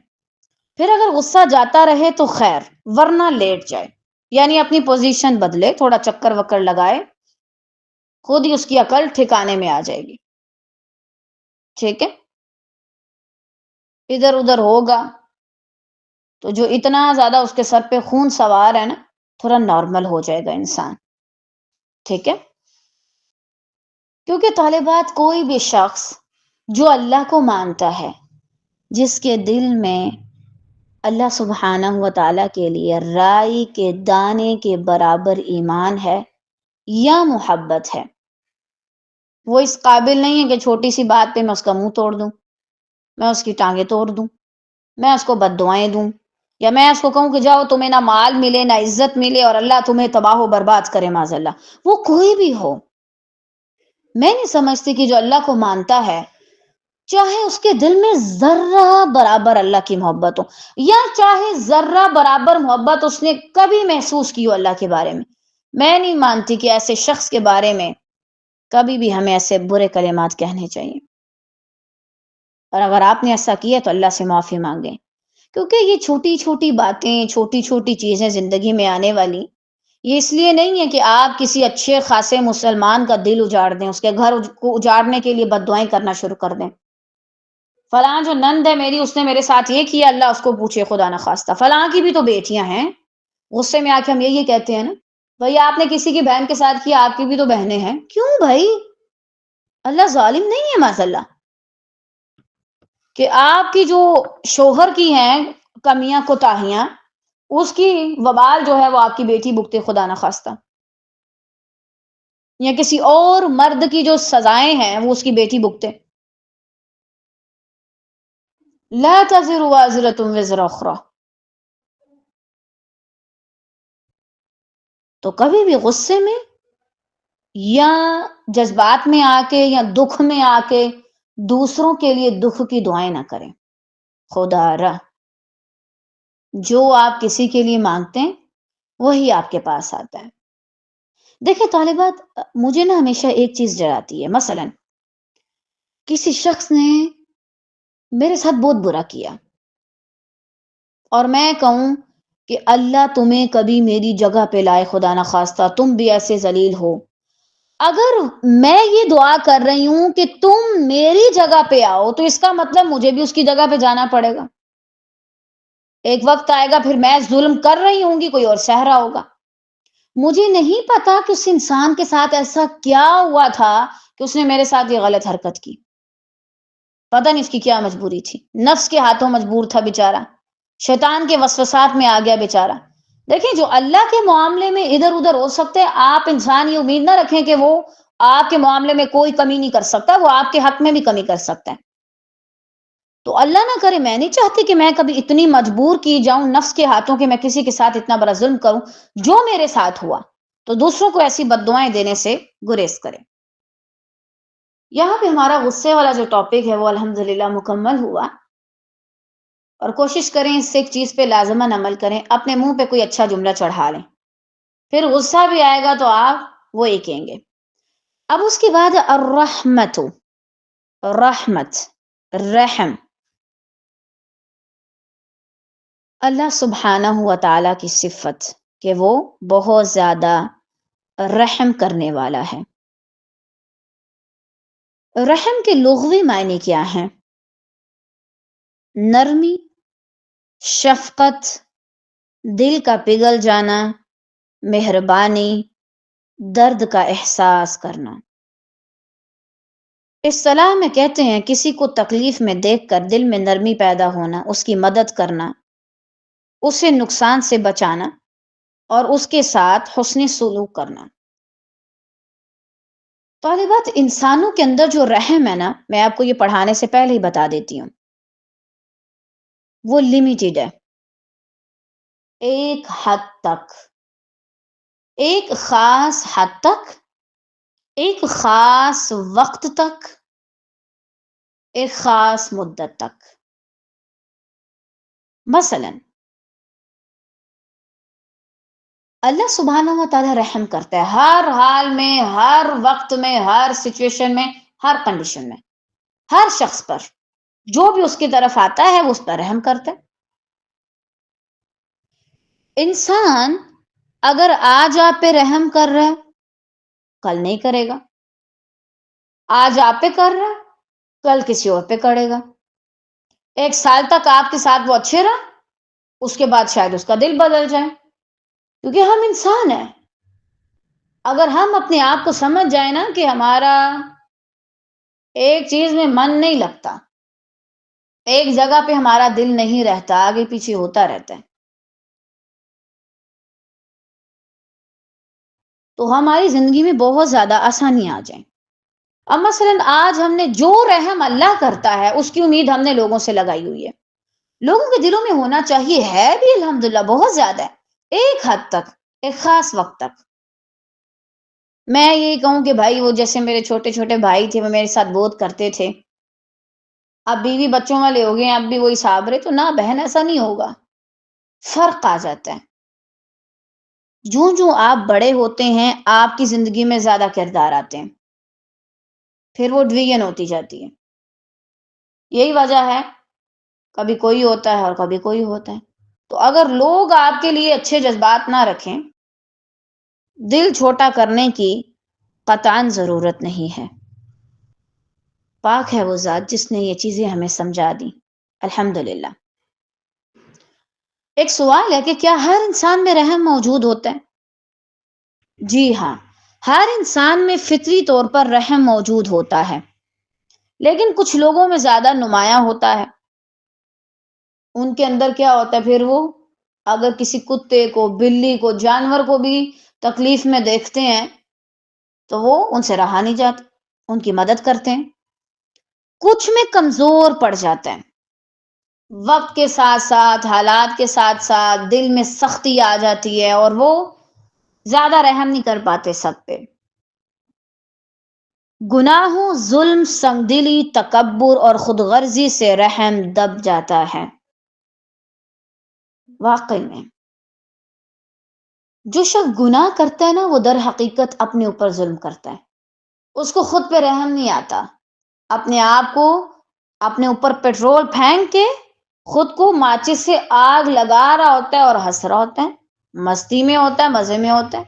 پھر اگر غصہ جاتا رہے تو خیر، ورنہ لیٹ جائے، یعنی اپنی پوزیشن بدلے، تھوڑا چکر وکر لگائے، خود ہی اس کی عقل ٹھکانے میں آ جائے گی۔ ٹھیک ہے، ادھر ادھر ہوگا تو جو اتنا زیادہ اس کے سر پہ خون سوار ہے نا، تھوڑا نارمل ہو جائے گا انسان۔ ٹھیک ہے، کیونکہ طالبات کوئی بھی شخص جو اللہ کو مانتا ہے، جس کے دل میں اللہ سبحانہ و تعالیٰ کے لیے رائی کے دانے کے برابر ایمان ہے یا محبت ہے، وہ اس قابل نہیں ہے کہ چھوٹی سی بات پہ میں اس کا منہ توڑ دوں، میں اس کی ٹانگیں توڑ دوں، میں اس کو بد دعائیں دوں، یا میں اس کو کہوں کہ جاؤ تمہیں نہ مال ملے نہ عزت ملے اور اللہ تمہیں تباہ و برباد کرے معاذ اللہ۔ وہ کوئی بھی ہو، میں نہیں سمجھتی کہ جو اللہ کو مانتا ہے، چاہے اس کے دل میں ذرہ برابر اللہ کی محبت ہو، یا چاہے ذرہ برابر محبت اس نے کبھی محسوس کی ہو اللہ کے بارے میں نہیں مانتی کہ ایسے شخص کے بارے میں کبھی بھی ہمیں ایسے برے کلمات کہنے چاہیے۔ اور اگر آپ نے ایسا کیا تو اللہ سے معافی مانگیں، کیونکہ یہ چھوٹی چھوٹی باتیں، چھوٹی چھوٹی چیزیں زندگی میں آنے والی، یہ اس لیے نہیں ہے کہ آپ کسی اچھے خاصے مسلمان کا دل اجاڑ دیں، اس کے گھر کو اجاڑنے کے لیے بد دعائیں کرنا شروع کر دیں۔ فلاں جو نند ہے میری، اس نے میرے ساتھ یہ کیا، اللہ اس کو پوچھے خدا نخواستہ۔ فلاں کی بھی تو بیٹیاں ہیں، غصے میں آ کے ہم یہی کہتے ہیں نا، بھئی آپ نے کسی کی بہن کے ساتھ کیا، آپ کی بھی تو بہنیں ہیں۔ کیوں بھائی؟ اللہ ظالم نہیں ہے معاذ اللہ، کہ آپ کی جو شوہر کی ہیں کمیاں کوتاہیاں، اس کی وبال جو ہے وہ آپ کی بیٹی بھگتے خدا نخواستہ، یا کسی اور مرد کی جو سزائیں ہیں وہ اس کی بیٹی بھگتے۔ لا تزر وازرة وزر اخرى۔ تو کبھی بھی غصے میں یا جذبات میں آ کے یا دکھ میں آ کے دوسروں کے لیے دکھ کی دعائیں نہ کریں۔ خدا را، جو آپ کسی کے لیے مانگتے ہیں وہی آپ کے پاس آتا ہے۔ دیکھیں طالبات، مجھے نا ہمیشہ ایک چیز ڈراتی ہے، مثلا کسی شخص نے میرے ساتھ بہت برا کیا اور میں کہوں کہ اللہ تمہیں کبھی میری جگہ پہ لائے، خدا نخواستہ تم بھی ایسے ذلیل ہو، اگر میں یہ دعا کر رہی ہوں کہ تم میری جگہ پہ آؤ تو اس کا مطلب مجھے بھی اس کی جگہ پہ جانا پڑے گا۔ ایک وقت آئے گا پھر میں ظلم کر رہی ہوں گی، کوئی اور سہ رہا ہوگا۔ مجھے نہیں پتا کہ اس انسان کے ساتھ ایسا کیا ہوا تھا کہ اس نے میرے ساتھ یہ غلط حرکت کی، پتہ نہیں اس کی کیا مجبوری تھی، نفس کے ہاتھوں مجبور تھا بیچارہ، شیطان کے وسوسات میں آ گیا بیچارہ۔ دیکھیں جو اللہ کے معاملے میں ادھر ادھر ہو سکتے ہیں، آپ انسان یہ امید نہ رکھیں کہ وہ آپ کے معاملے میں کوئی کمی نہیں کر سکتا، وہ آپ کے حق میں بھی کمی کر سکتا ہے۔ تو اللہ نہ کرے، میں نہیں چاہتی کہ میں کبھی اتنی مجبور کی جاؤں نفس کے ہاتھوں کہ میں کسی کے ساتھ اتنا بڑا ظلم کروں۔ جو میرے ساتھ ہوا تو دوسروں کو ایسی بد دعائیں دینے سے گریز کریں۔ یہاں پہ ہمارا غصے والا جو ٹاپک ہے وہ الحمدللہ مکمل ہوا، اور کوشش کریں اس سے ایک چیز پہ لازماً عمل کریں، اپنے منہ پہ کوئی اچھا جملہ چڑھا لیں، پھر غصہ بھی آئے گا تو آپ وہ ہی کہیں گے۔ اب اس کے بعد الرحمت، رحمت، رحم، اللہ سبحانہ و تعالی کی صفت کہ وہ بہت زیادہ رحم کرنے والا ہے۔ رحم کے لغوی معنی کیا ہیں؟ نرمی، شفقت، دل کا پگھل جانا، مہربانی، درد کا احساس کرنا۔ اصطلاح میں کہتے ہیں کسی کو تکلیف میں دیکھ کر دل میں نرمی پیدا ہونا، اس کی مدد کرنا، اسے نقصان سے بچانا اور اس کے ساتھ حسن سلوک کرنا۔ طالبات، انسانوں کے اندر جو رحم ہے نا، میں آپ کو یہ پڑھانے سے پہلے ہی بتا دیتی ہوں، وہ لمیٹڈ ہے، ایک حد تک، ایک خاص حد تک، ایک خاص وقت تک، ایک خاص مدت تک۔ مثلا اللہ سبحانہ و تعالی رحم کرتا ہے ہر حال میں، ہر وقت میں، ہر سچویشن میں، ہر کنڈیشن میں، ہر شخص پر جو بھی اس کی طرف آتا ہے وہ اس پر رحم کرتا ہے۔ انسان اگر آج آپ پہ رحم کر رہا ہے، کل نہیں کرے گا، آج آپ پہ کر رہا ہے، کل کسی اور پہ کرے گا۔ ایک سال تک آپ کے ساتھ وہ اچھے رہا، اس کے بعد شاید اس کا دل بدل جائے، کیونکہ ہم انسان ہیں۔ اگر ہم اپنے آپ کو سمجھ جائیں نا کہ ہمارا ایک چیز میں من نہیں لگتا، ایک جگہ پہ ہمارا دل نہیں رہتا، آگے پیچھے ہوتا رہتا ہے، تو ہماری زندگی میں بہت زیادہ آسانی آ جائیں۔ اب مثلا آج ہم نے جو رحم اللہ کرتا ہے اس کی امید ہم نے لوگوں سے لگائی ہوئی ہے، لوگوں کے دلوں میں ہونا چاہیے، ہے بھی الحمدللہ بہت زیادہ ہے، ایک حد تک، ایک خاص وقت تک۔ میں یہی کہوں کہ بھائی، وہ جیسے میرے چھوٹے چھوٹے بھائی تھے، وہ میرے ساتھ بہت کرتے تھے، اب بیوی بچوں والے ہو گئے ہیں، اب بھی وہی صابرے، تو نہ بہن ایسا نہیں ہوگا، فرق آ جاتا ہے۔ جوں جوں آپ بڑے ہوتے ہیں آپ کی زندگی میں زیادہ کردار آتے ہیں، پھر وہ ڈویژن ہوتی جاتی ہے۔ یہی وجہ ہے، کبھی کوئی ہوتا ہے اور کبھی کوئی ہوتا ہے۔ تو اگر لوگ آپ کے لیے اچھے جذبات نہ رکھیں، دل چھوٹا کرنے کی قطعاً ضرورت نہیں ہے۔ پاک ہے وہ ذات جس نے یہ چیزیں ہمیں سمجھا دی، الحمدللہ۔ ایک سوال ہے کہ کیا ہر انسان میں رحم موجود ہوتا ہے؟ جی ہاں، ہر انسان میں فطری طور پر رحم موجود ہوتا ہے، لیکن کچھ لوگوں میں زیادہ نمایاں ہوتا ہے۔ ان کے اندر کیا ہوتا ہے، پھر وہ اگر کسی کتے کو، بلی کو، جانور کو بھی تکلیف میں دیکھتے ہیں تو وہ ان سے رہا نہیں جاتا، ان کی مدد کرتے ہیں۔ کچھ میں کمزور پڑ جاتا ہے، وقت کے ساتھ ساتھ، حالات کے ساتھ ساتھ دل میں سختی آ جاتی ہے اور وہ زیادہ رحم نہیں کر پاتے سب پہ۔ گناہوں، ظلم، سنگدلی، تکبر اور خود غرضی سے رحم دب جاتا ہے۔ واقعی میں جو شخص گناہ کرتا ہے نا، وہ در حقیقت اپنے اوپر ظلم کرتا ہے، اس کو خود پہ رحم نہیں آتا، اپنے آپ کو اپنے اوپر پیٹرول پھینک کے خود کو ماچس سے آگ لگا رہا ہوتا ہے اور ہنس رہا ہوتا ہے، مستی میں ہوتا ہے، مزے میں ہوتا ہے۔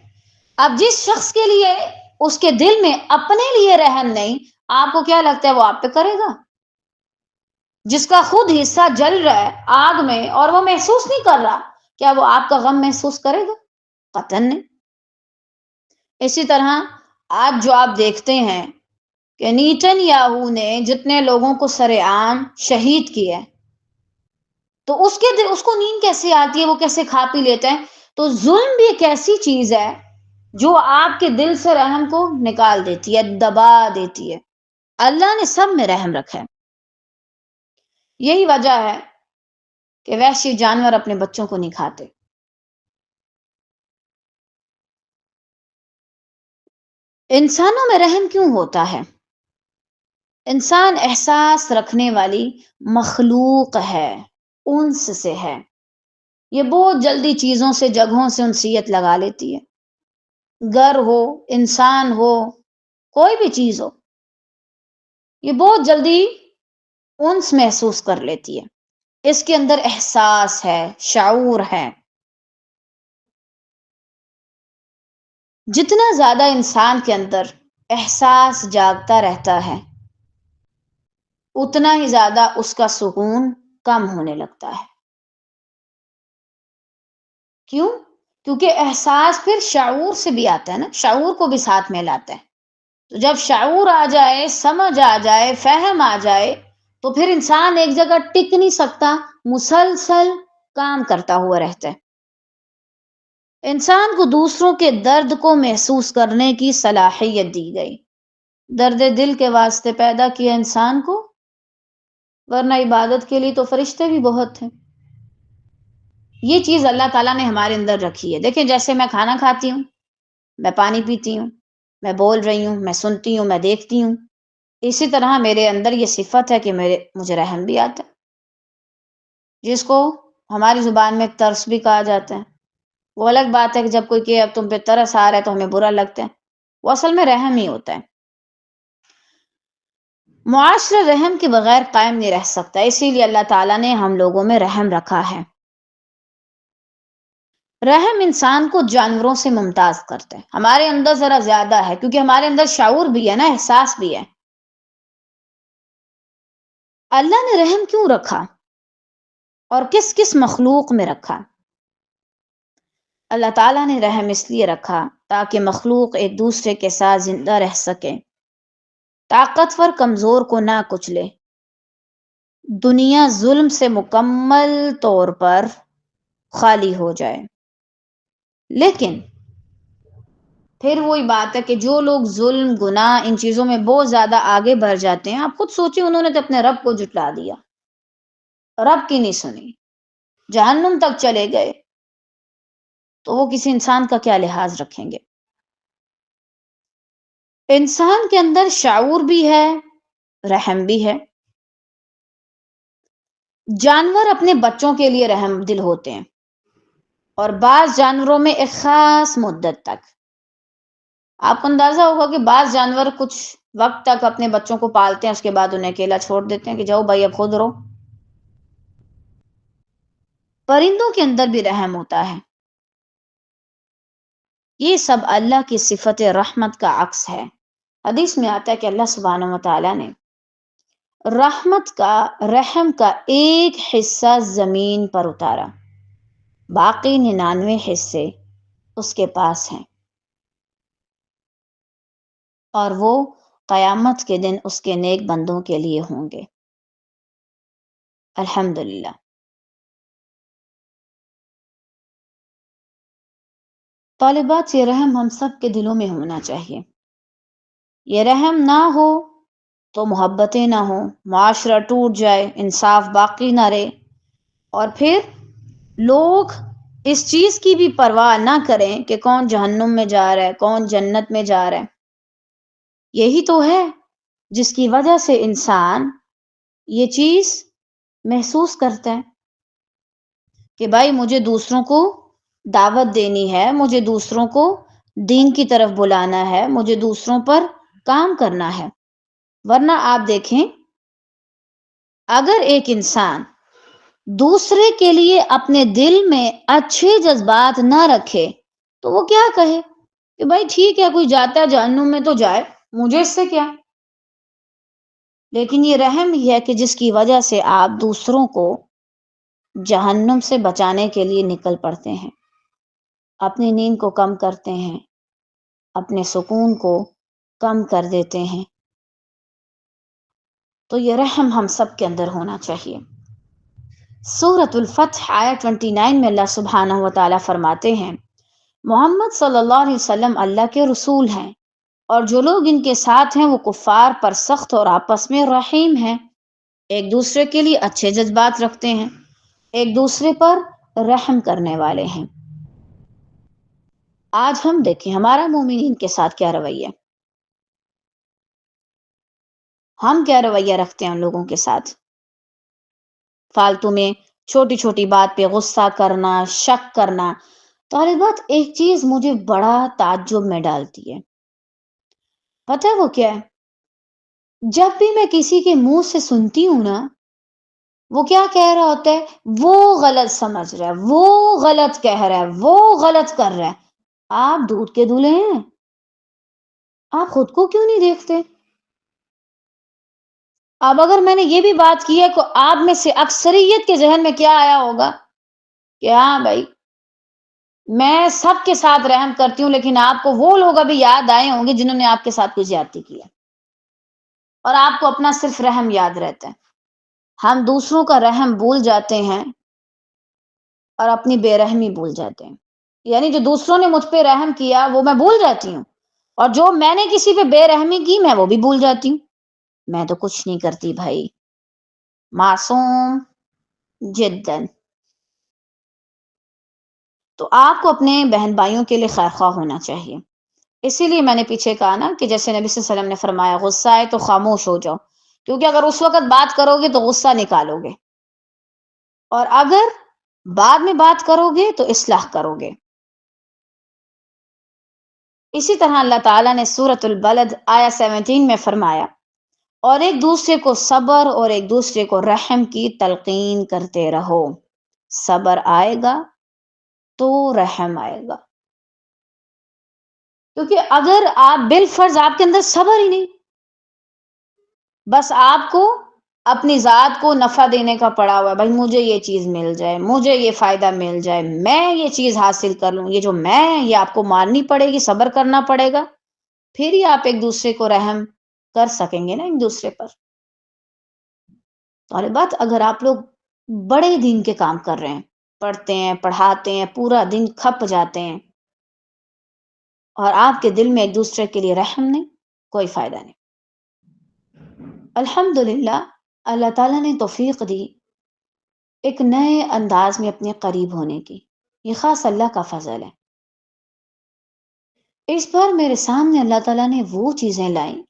اب جس شخص کے لیے اس کے دل میں اپنے لیے رحم نہیں، آپ کو کیا لگتا ہے وہ آپ پہ کرے گا؟ جس کا خود حصہ جل رہا ہے آگ میں اور وہ محسوس نہیں کر رہا، کیا وہ آپ کا غم محسوس کرے گا؟ قطعاً نہیں۔ اسی طرح آج جو آپ دیکھتے ہیں کہ نیتن یاہو نے جتنے لوگوں کو سر عام شہید کیا ہے، تو اس کے دل، اس کو نیند کیسے آتی ہے، وہ کیسے کھا پی لیتا ہے؟ تو ظلم بھی ایک ایسی چیز ہے جو آپ کے دل سے رحم کو نکال دیتی ہے، دبا دیتی ہے۔ اللہ نے سب میں رحم رکھا ہے۔ یہی وجہ ہے کہ وحشی جانور اپنے بچوں کو نہیں کھاتے۔ انسانوں میں رحم کیوں ہوتا ہے؟ انسان احساس رکھنے والی مخلوق ہے، انس سے ہے، یہ بہت جلدی چیزوں سے، جگہوں سے انسیت لگا لیتی ہے، گھر ہو، انسان ہو، کوئی بھی چیز ہو، یہ بہت جلدی انس محسوس کر لیتی ہے، اس کے اندر احساس ہے، شعور ہے۔ جتنا زیادہ انسان کے اندر احساس جاگتا رہتا ہے، اتنا ہی زیادہ اس کا سکون کم ہونے لگتا ہے۔ کیوں؟ کیونکہ احساس پھر شعور سے بھی آتا ہے نا، شعور کو بھی ساتھ میں لاتا ہے. تو جب شعور آ جائے، سمجھ آ جائے، فہم آ جائے، تو پھر انسان ایک جگہ ٹک نہیں سکتا، مسلسل کام کرتا ہوا رہتا ہے. انسان کو دوسروں کے درد کو محسوس کرنے کی صلاحیت دی گئی. درد دل کے واسطے پیدا کیا انسان کو، ورنہ عبادت کے لیے تو فرشتے بھی بہت تھے. یہ چیز اللہ تعالیٰ نے ہمارے اندر رکھی ہے. دیکھیں، جیسے میں کھانا کھاتی ہوں، میں پانی پیتی ہوں، میں بول رہی ہوں، میں سنتی ہوں، میں دیکھتی ہوں، اسی طرح میرے اندر یہ صفت ہے کہ مجھے رحم بھی آتا ہے، جس کو ہماری زبان میں ترس بھی کہا جاتا ہے. وہ الگ بات ہے کہ جب کوئی کہ اب تم پہ ترس آ رہا ہے تو ہمیں برا لگتا ہے، وہ اصل میں رحم ہی ہوتا ہے. معاشرہ رحم کے بغیر قائم نہیں رہ سکتا، اسی لیے اللہ تعالیٰ نے ہم لوگوں میں رحم رکھا ہے. رحم انسان کو جانوروں سے ممتاز کرتا ہے. ہمارے اندر ذرا زیادہ ہے، کیونکہ ہمارے اندر شعور بھی ہے نا، احساس بھی ہے. اللہ نے رحم کیوں رکھا اور کس کس مخلوق میں رکھا؟ اللہ تعالیٰ نے رحم اس لیے رکھا تاکہ مخلوق ایک دوسرے کے ساتھ زندہ رہ سکے، طاقتور کمزور کو نہ کچلے، دنیا ظلم سے مکمل طور پر خالی ہو جائے. لیکن پھر وہی بات ہے کہ جو لوگ ظلم، گناہ، ان چیزوں میں بہت زیادہ آگے بڑھ جاتے ہیں، آپ خود سوچیں، انہوں نے تو اپنے رب کو جھٹلا دیا، رب کی نہیں سنی، جہنم تک چلے گئے، تو وہ کسی انسان کا کیا لحاظ رکھیں گے؟ انسان کے اندر شعور بھی ہے، رحم بھی ہے. جانور اپنے بچوں کے لیے رحم دل ہوتے ہیں، اور بعض جانوروں میں ایک خاص مدت تک. آپ کو اندازہ ہوگا کہ بعض جانور کچھ وقت تک اپنے بچوں کو پالتے ہیں، اس کے بعد انہیں اکیلا چھوڑ دیتے ہیں کہ جاؤ بھائی اب خود رہو. پرندوں کے اندر بھی رحم ہوتا ہے. یہ سب اللہ کی صفت رحمت کا عکس ہے. حدیث میں آتا ہے کہ اللہ سبحانہ و تعالیٰ نے رحمت کا، رحم کا ایک حصہ زمین پر اتارا، باقی 99 حصے اس کے پاس ہیں، اور وہ قیامت کے دن اس کے نیک بندوں کے لیے ہوں گے. الحمدللہ. طالبات، یہ رحم ہم سب کے دلوں میں ہونا چاہیے. یہ رحم نہ ہو تو محبتیں نہ ہوں، معاشرہ ٹوٹ جائے، انصاف باقی نہ رہے، اور پھر لوگ اس چیز کی بھی پرواہ نہ کریں کہ کون جہنم میں جا رہا ہے، کون جنت میں جا رہا ہے. یہی تو ہے جس کی وجہ سے انسان یہ چیز محسوس کرتا ہے کہ بھائی مجھے دوسروں کو دعوت دینی ہے، مجھے دوسروں کو دین کی طرف بلانا ہے، مجھے دوسروں پر کام کرنا ہے. ورنہ آپ دیکھیں، اگر ایک انسان دوسرے کے لیے اپنے دل میں اچھے جذبات نہ رکھے تو وہ کیا کہے کہ بھائی ٹھیک ہے، کوئی جاتا ہے جہنم میں تو جائے، مجھے اس سے کیا. لیکن یہ رحم ہی ہے کہ جس کی وجہ سے آپ دوسروں کو جہنم سے بچانے کے لیے نکل پڑتے ہیں، اپنی نیند کو کم کرتے ہیں، اپنے سکون کو کم کر دیتے ہیں. تو یہ رحم ہم سب کے اندر ہونا چاہیے. سورۃ الفتح آیت 29 میں اللہ سبحانہ و تعالیٰ فرماتے ہیں، محمد صلی اللہ علیہ وسلم اللہ کے رسول ہیں، اور جو لوگ ان کے ساتھ ہیں وہ کفار پر سخت اور آپس میں رحیم ہیں، ایک دوسرے کے لیے اچھے جذبات رکھتے ہیں، ایک دوسرے پر رحم کرنے والے ہیں. آج ہم دیکھیں ہمارا مومنین کے ساتھ کیا رویہ، ہم کیا رویہ رکھتے ہیں ان لوگوں کے ساتھ. فالتو میں چھوٹی چھوٹی بات پہ غصہ کرنا، شک کرنا. طالبات، ایک چیز مجھے بڑا تعجب میں ڈالتی ہے، پتہ ہے وہ کیا ہے؟ جب بھی میں کسی کے منہ سے سنتی ہوں نا، وہ کیا کہہ رہا ہوتا ہے، وہ غلط سمجھ رہا ہے، وہ غلط کہہ رہا ہے، وہ غلط کر رہا ہے. آپ دودھ کے دلہے ہیں، آپ خود کو کیوں نہیں دیکھتے؟ اب اگر میں نے یہ بھی بات کی ہے تو آپ میں سے اکثریت کے ذہن میں کیا آیا ہوگا کہ ہاں بھائی میں سب کے ساتھ رحم کرتی ہوں، لیکن آپ کو وہ لوگ ابھی یاد آئے ہوں گے جنہوں نے آپ کے ساتھ کچھ زیادتی کی ہے، اور آپ کو اپنا صرف رحم یاد رہتا ہے۔ ہم دوسروں کا رحم بھول جاتے ہیں اور اپنی بے رحمی بھول جاتے ہیں، یعنی جو دوسروں نے مجھ پہ رحم کیا وہ میں بھول جاتی ہوں، اور جو میں نے کسی پہ بے رحمی کی میں وہ بھی بھول جاتی ہوں۔ میں تو کچھ نہیں کرتی بھائی، معصوم جداً۔ تو آپ کو اپنے بہن بھائیوں کے لیے خیر خواہ ہونا چاہیے۔ اسی لیے میں نے پیچھے کہا نا کہ جیسے نبی صلی اللہ علیہ وسلم نے فرمایا غصہ آئے تو خاموش ہو جاؤ، کیونکہ اگر اس وقت بات کرو گے تو غصہ نکالو گے، اور اگر بعد میں بات کرو گے تو اصلاح کرو گے۔ اسی طرح اللہ تعالیٰ نے سورۃ البلد آیا 17 میں فرمایا، اور ایک دوسرے کو صبر اور ایک دوسرے کو رحم کی تلقین کرتے رہو، صبر آئے گا تو رحم آئے گا۔ کیونکہ اگر آپ بالفرض آپ کے اندر صبر ہی نہیں، بس آپ کو اپنی ذات کو نفع دینے کا پڑا ہوا ہے، بھائی مجھے یہ چیز مل جائے، مجھے یہ فائدہ مل جائے، میں یہ چیز حاصل کر لوں، یہ جو میں یہ آپ کو ماننی پڑے گی، صبر کرنا پڑے گا، پھر ہی آپ ایک دوسرے کو رحم کر سکیں گے نا ایک دوسرے پر۔ طالبات، اگر آپ لوگ بڑے دین کے کام کر رہے ہیں، پڑھتے ہیں، پڑھاتے ہیں، پورا دن کھپ جاتے ہیں، اور آپ کے دل میں ایک دوسرے کے لیے رحم نہیں، کوئی فائدہ نہیں۔ الحمدللہ، اللہ تعالیٰ نے توفیق دی ایک نئے انداز میں اپنے قریب ہونے کی، یہ خاص اللہ کا فضل ہے۔ اس بار میرے سامنے اللہ تعالیٰ نے وہ چیزیں لائیں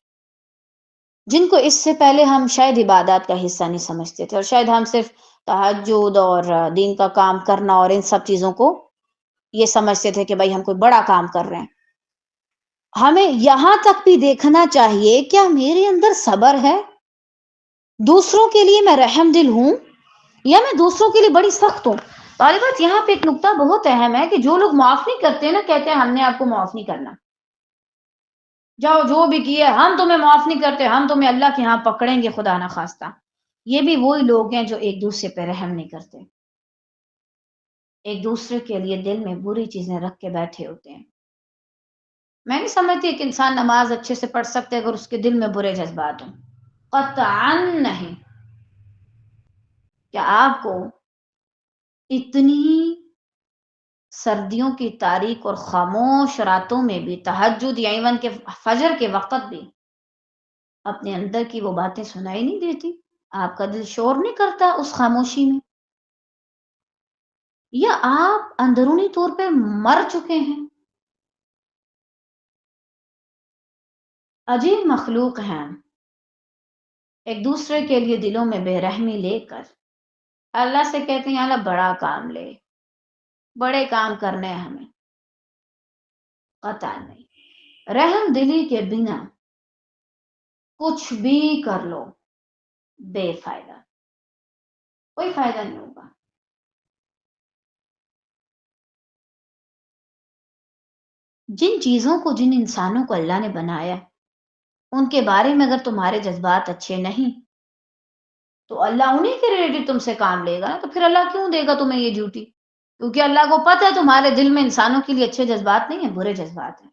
جن کو اس سے پہلے ہم شاید عبادات کا حصہ نہیں سمجھتے تھے، اور شاید ہم صرف تہجد اور دین کا کام کرنا اور ان سب چیزوں کو یہ سمجھتے تھے کہ بھائی ہم کوئی بڑا کام کر رہے ہیں۔ ہمیں یہاں تک بھی دیکھنا چاہیے کیا میرے اندر صبر ہے، دوسروں کے لیے میں رحم دل ہوں، یا میں دوسروں کے لیے بڑی سخت ہوں۔ طالبات، یہاں پہ ایک نقطہ بہت اہم ہے کہ جو لوگ معاف نہیں کرتے نا، کہتے ہیں ہم نے آپ کو معاف نہیں کرنا، جاؤ جو بھی کیا ہم تمہیں معاف نہیں کرتے، ہم تمہیں اللہ کے ہاں پکڑیں گے خدا نہ خواستہ۔ یہ بھی وہی لوگ ہیں جو ایک دوسرے پہ رحم نہیں کرتے، ایک دوسرے کے لیے دل میں بری چیزیں رکھ کے بیٹھے ہوتے ہیں۔ میں نہیں سمجھتی کہ انسان نماز اچھے سے پڑھ سکتے اگر اس کے دل میں برے جذبات ہوں، قطعاً نہیں۔ کیا آپ کو اتنی سردیوں کی تاریک اور خاموش راتوں میں بھی، تہجد یا ایون کے فجر کے وقت بھی، اپنے اندر کی وہ باتیں سنائی نہیں دیتی؟ آپ کا دل شور نہیں کرتا اس خاموشی میں؟ یا آپ اندرونی طور پہ مر چکے ہیں؟ عجیب مخلوق ہیں، ایک دوسرے کے لیے دلوں میں بے رحمی لے کر اللہ سے کہتے ہیں اللہ بڑا کام لے، بڑے کام کرنے ہیں ہمیں۔ قطع نہیں، رحم دلی کے بنا کچھ بھی کر لو بے فائدہ، کوئی فائدہ نہیں ہوگا۔ جن چیزوں کو، جن انسانوں کو اللہ نے بنایا، ان کے بارے میں اگر تمہارے جذبات اچھے نہیں تو اللہ انہیں کے ریلیٹڈ تم سے کام لے گا، تو پھر اللہ کیوں دے گا تمہیں یہ ڈیوٹی؟ کیونکہ اللہ کو پتہ ہے تمہارے دل میں انسانوں کے لیے اچھے جذبات نہیں ہیں، برے جذبات ہیں۔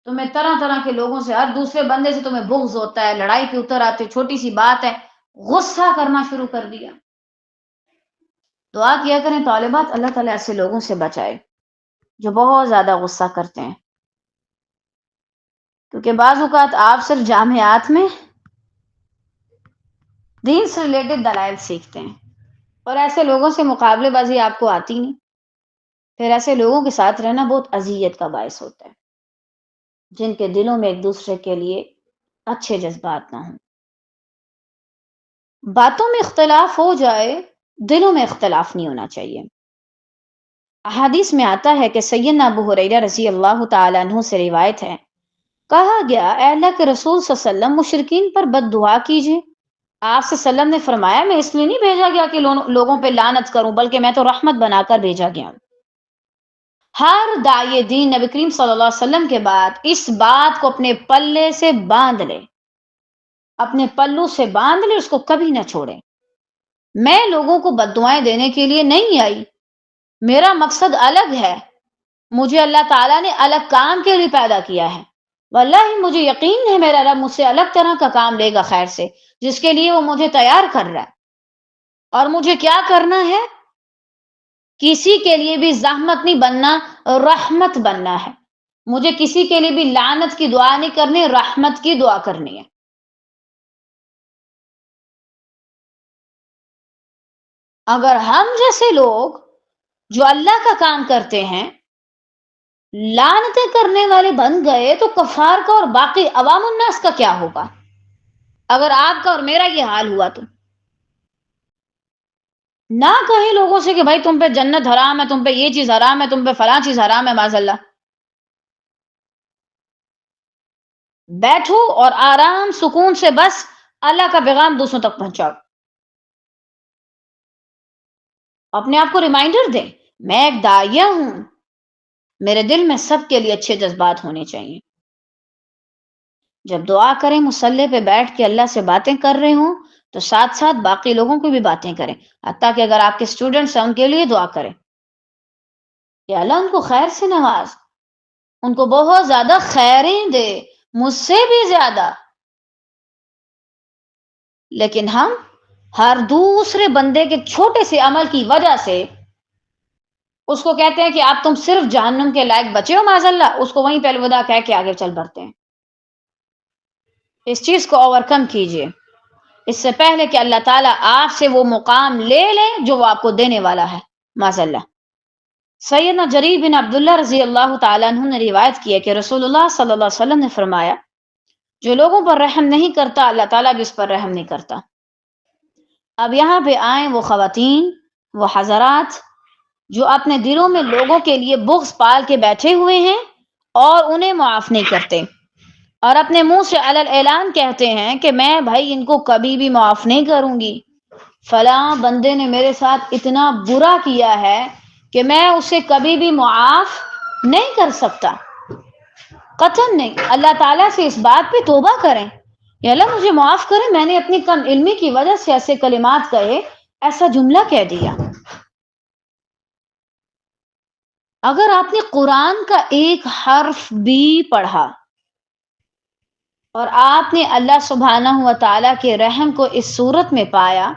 تمہیں طرح طرح کے لوگوں سے، ہر دوسرے بندے سے تمہیں بغض ہوتا ہے، لڑائی پہ اتر آتے، چھوٹی سی بات ہے غصہ کرنا شروع کر دیا۔ دعا کیا کریں طالبات، اللہ تعالیٰ ایسے لوگوں سے بچائے جو بہت زیادہ غصہ کرتے ہیں، کیونکہ بعض اوقات آپ صرف جامعات میں دین سے ریلیٹڈ دلائل سیکھتے ہیں، اور ایسے لوگوں سے مقابلے بازی آپ کو آتی نہیں، پھر ایسے لوگوں کے ساتھ رہنا بہت اذیت کا باعث ہوتا ہے، جن کے دلوں میں ایک دوسرے کے لیے اچھے جذبات نہ ہوں۔ باتوں میں اختلاف ہو جائے، دلوں میں اختلاف نہیں ہونا چاہیے۔ احادیث میں آتا ہے کہ سیدنا ابو ہریرہ رضی اللہ تعالیٰ عنہ سے روایت ہے، کہا گیا اے اللہ کے رسول صلی اللہ علیہ وسلم مشرکین پر بد دعا کیجیے۔ آپ صلی اللہ علیہ وسلم نے فرمایا میں اس لیے نہیں بھیجا گیا کہ لوگوں پہ لعنت کروں، بلکہ میں تو رحمت بنا کر بھیجا گیا ہوں۔ ہر داعی دین نبی کریم صلی اللہ علیہ وسلم کے بعد اس بات کو اپنے پلے سے باندھ لے، اپنے پلو سے باندھ لے، اس کو کبھی نہ چھوڑے۔ میں لوگوں کو بد دعائیں دینے کے لیے نہیں آئی، میرا مقصد الگ ہے، مجھے اللہ تعالیٰ نے الگ کام کے لیے پیدا کیا ہے۔ واللہ مجھے یقین ہے میرا رب مجھ سے الگ طرح کا کام لے گا خیر سے، جس کے لیے وہ مجھے تیار کر رہا ہے۔ اور مجھے کیا کرنا ہے؟ کسی کے لیے بھی زحمت نہیں بننا، رحمت بننا ہے۔ مجھے کسی کے لیے بھی لعنت کی دعا نہیں کرنی، رحمت کی دعا کرنی ہے۔ اگر ہم جیسے لوگ جو اللہ کا کام کرتے ہیں لعنتیں کرنے والے بن گئے تو کفار کا اور باقی عوام الناس کا کیا ہوگا؟ اگر آپ کا اور میرا یہ حال ہوا تو نہ کہیں لوگوں سے کہ بھائی تم پہ جنت حرام ہے، تم پہ یہ چیز حرام ہے، تم پہ فلاں چیز حرام ہے، معاذ اللہ۔ بیٹھو اور آرام سکون سے بس اللہ کا پیغام دوسروں تک پہنچاؤ۔ اپنے آپ کو ریمائنڈر دیں، میں ایک داعیہ ہوں، میرے دل میں سب کے لیے اچھے جذبات ہونے چاہیے۔ جب دعا کریں مصلی پہ بیٹھ کے اللہ سے باتیں کر رہے ہوں تو ساتھ ساتھ باقی لوگوں کی بھی باتیں کریں، حتیٰ کہ اگر آپ کے اسٹوڈنٹس ہیں ان کے لیے دعا کریں کہ اللہ ان کو خیر سے نواز، ان کو بہت زیادہ خیریں دے، مجھ سے بھی زیادہ۔ لیکن ہم ہر دوسرے بندے کے چھوٹے سے عمل کی وجہ سے اس کو کہتے ہیں کہ آپ تم صرف جہنم کے لائق بچے ہو معاذ اللہ، اس کو وہیں پہ الوداع کہہ کے آگے چل بڑھتے ہیں۔ اس چیز کو اوور کم کیجیے اس سے پہلے کہ اللہ تعالیٰ آپ سے وہ مقام لے لے جو وہ آپ کو دینے والا ہے معاذ اللہ۔ سیدنا جریر بن عبداللہ رضی اللہ تعالیٰ عنہ نے روایت کی ہے کہ رسول اللہ صلی اللہ علیہ وسلم نے فرمایا جو لوگوں پر رحم نہیں کرتا اللہ تعالیٰ بھی اس پر رحم نہیں کرتا۔ اب یہاں پہ آئیں وہ خواتین، وہ حضرات جو اپنے دلوں میں لوگوں کے لیے بغض پال کے بیٹھے ہوئے ہیں اور انہیں معاف نہیں کرتے، اور اپنے منہ سے علل اعلان کہتے ہیں کہ میں بھائی ان کو کبھی بھی معاف نہیں کروں گی، فلاں بندے نے میرے ساتھ اتنا برا کیا ہے کہ میں اسے کبھی بھی معاف نہیں کر سکتا۔ قطعاً نہیں۔ اللہ تعالیٰ سے اس بات پہ توبہ کریں یا اللہ مجھے معاف کریں، میں نے اپنی کم علمی کی وجہ سے ایسے کلمات کہے، ایسا جملہ کہہ دیا۔ اگر آپ نے قرآن کا ایک حرف بھی پڑھا اور آپ نے اللہ سبحانہ و تعالیٰ کے رحم کو اس صورت میں پایا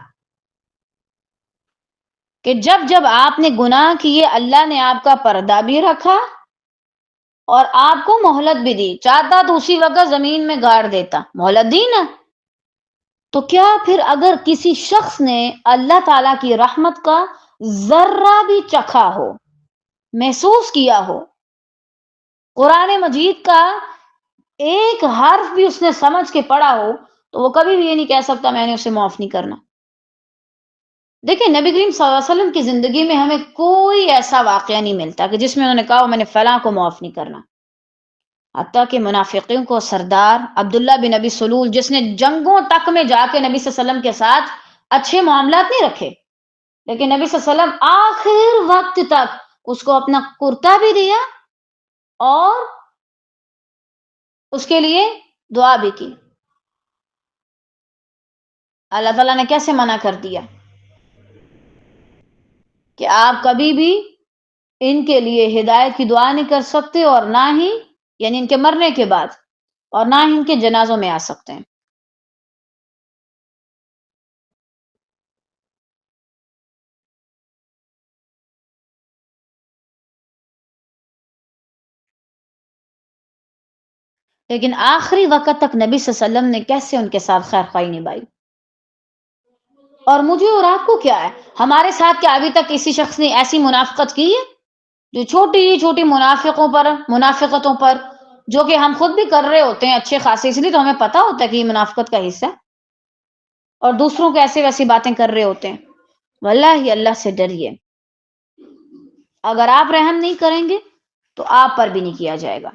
کہ جب جب آپ نے گناہ کیے اللہ نے آپ کا پردہ بھی رکھا اور آپ کو مہلت بھی دی، چاہتا تو اسی وقت زمین میں گاڑ دیتا، مہلت دی نا۔ تو کیا پھر اگر کسی شخص نے اللہ تعالیٰ کی رحمت کا ذرہ بھی چکھا ہو، محسوس کیا ہو، قرآن مجید کا ایک حرف بھی اس نے سمجھ کے پڑھا ہو، تو وہ کبھی بھی یہ نہیں کہہ سکتا میں نے اسے معاف نہیں کرنا۔ دیکھیں نبی کریم صلی اللہ علیہ وسلم کی زندگی میں ہمیں کوئی ایسا واقعہ نہیں ملتا کہ جس میں انہوں نے کہا میں نے فلاں کو معاف نہیں کرنا۔ حتیٰ کہ منافقین کو سردار عبداللہ بن ابی سلول جس نے جنگوں تک میں جا کے نبی صلی اللہ علیہ وسلم کے ساتھ اچھے معاملات نہیں رکھے، لیکن نبی صلی اللہ علیہ وسلم آخر وقت تک اس کو اپنا کرتا بھی دیا اور اس کے لیے دعا بھی کی۔ اللہ تعالیٰ نے کیسے منع کر دیا کہ آپ کبھی بھی ان کے لیے ہدایت کی دعا نہیں کر سکتے، اور نہ ہی یعنی ان کے مرنے کے بعد، اور نہ ہی ان کے جنازوں میں آ سکتے ہیں۔ لیکن آخری وقت تک نبی صلی اللہ علیہ وسلم نے کیسے ان کے ساتھ خیر خواہی نبھائی۔ اور مجھے اور آپ کو کیا ہے، ہمارے ساتھ کیا ابھی تک کسی شخص نے ایسی منافقت کی ہے جو چھوٹی چھوٹی منافقتوں پر جو کہ ہم خود بھی کر رہے ہوتے ہیں اچھے خاصے، اس لیے تو ہمیں پتا ہوتا ہے کہ یہ منافقت کا حصہ ہے، اور دوسروں کو ایسے ویسی باتیں کر رہے ہوتے ہیں۔ واللہ اللہ سے ڈریے، اگر آپ رحم نہیں کریں گے تو آپ پر بھی نہیں کیا جائے گا۔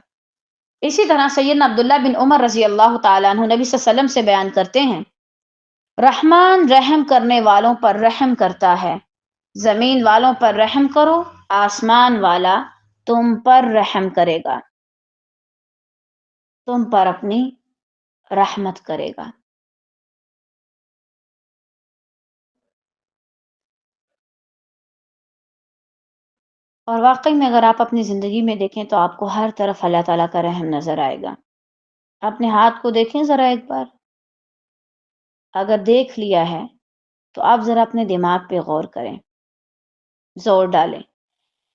اسی طرح سیدنا عبداللہ بن عمر رضی اللہ تعالیٰ عنہ نبی صلی اللہ علیہ وسلم سے بیان کرتے ہیں رحمان رحم کرنے والوں پر رحم کرتا ہے، زمین والوں پر رحم کرو، آسمان والا تم پر رحم کرے گا، تم پر اپنی رحمت کرے گا۔ اور واقعی میں اگر آپ اپنی زندگی میں دیکھیں تو آپ کو ہر طرف اللہ تعالیٰ کا رحم نظر آئے گا۔ اپنے ہاتھ کو دیکھیں ذرا ایک بار، اگر دیکھ لیا ہے تو آپ ذرا اپنے دماغ پہ غور کریں، زور ڈالیں،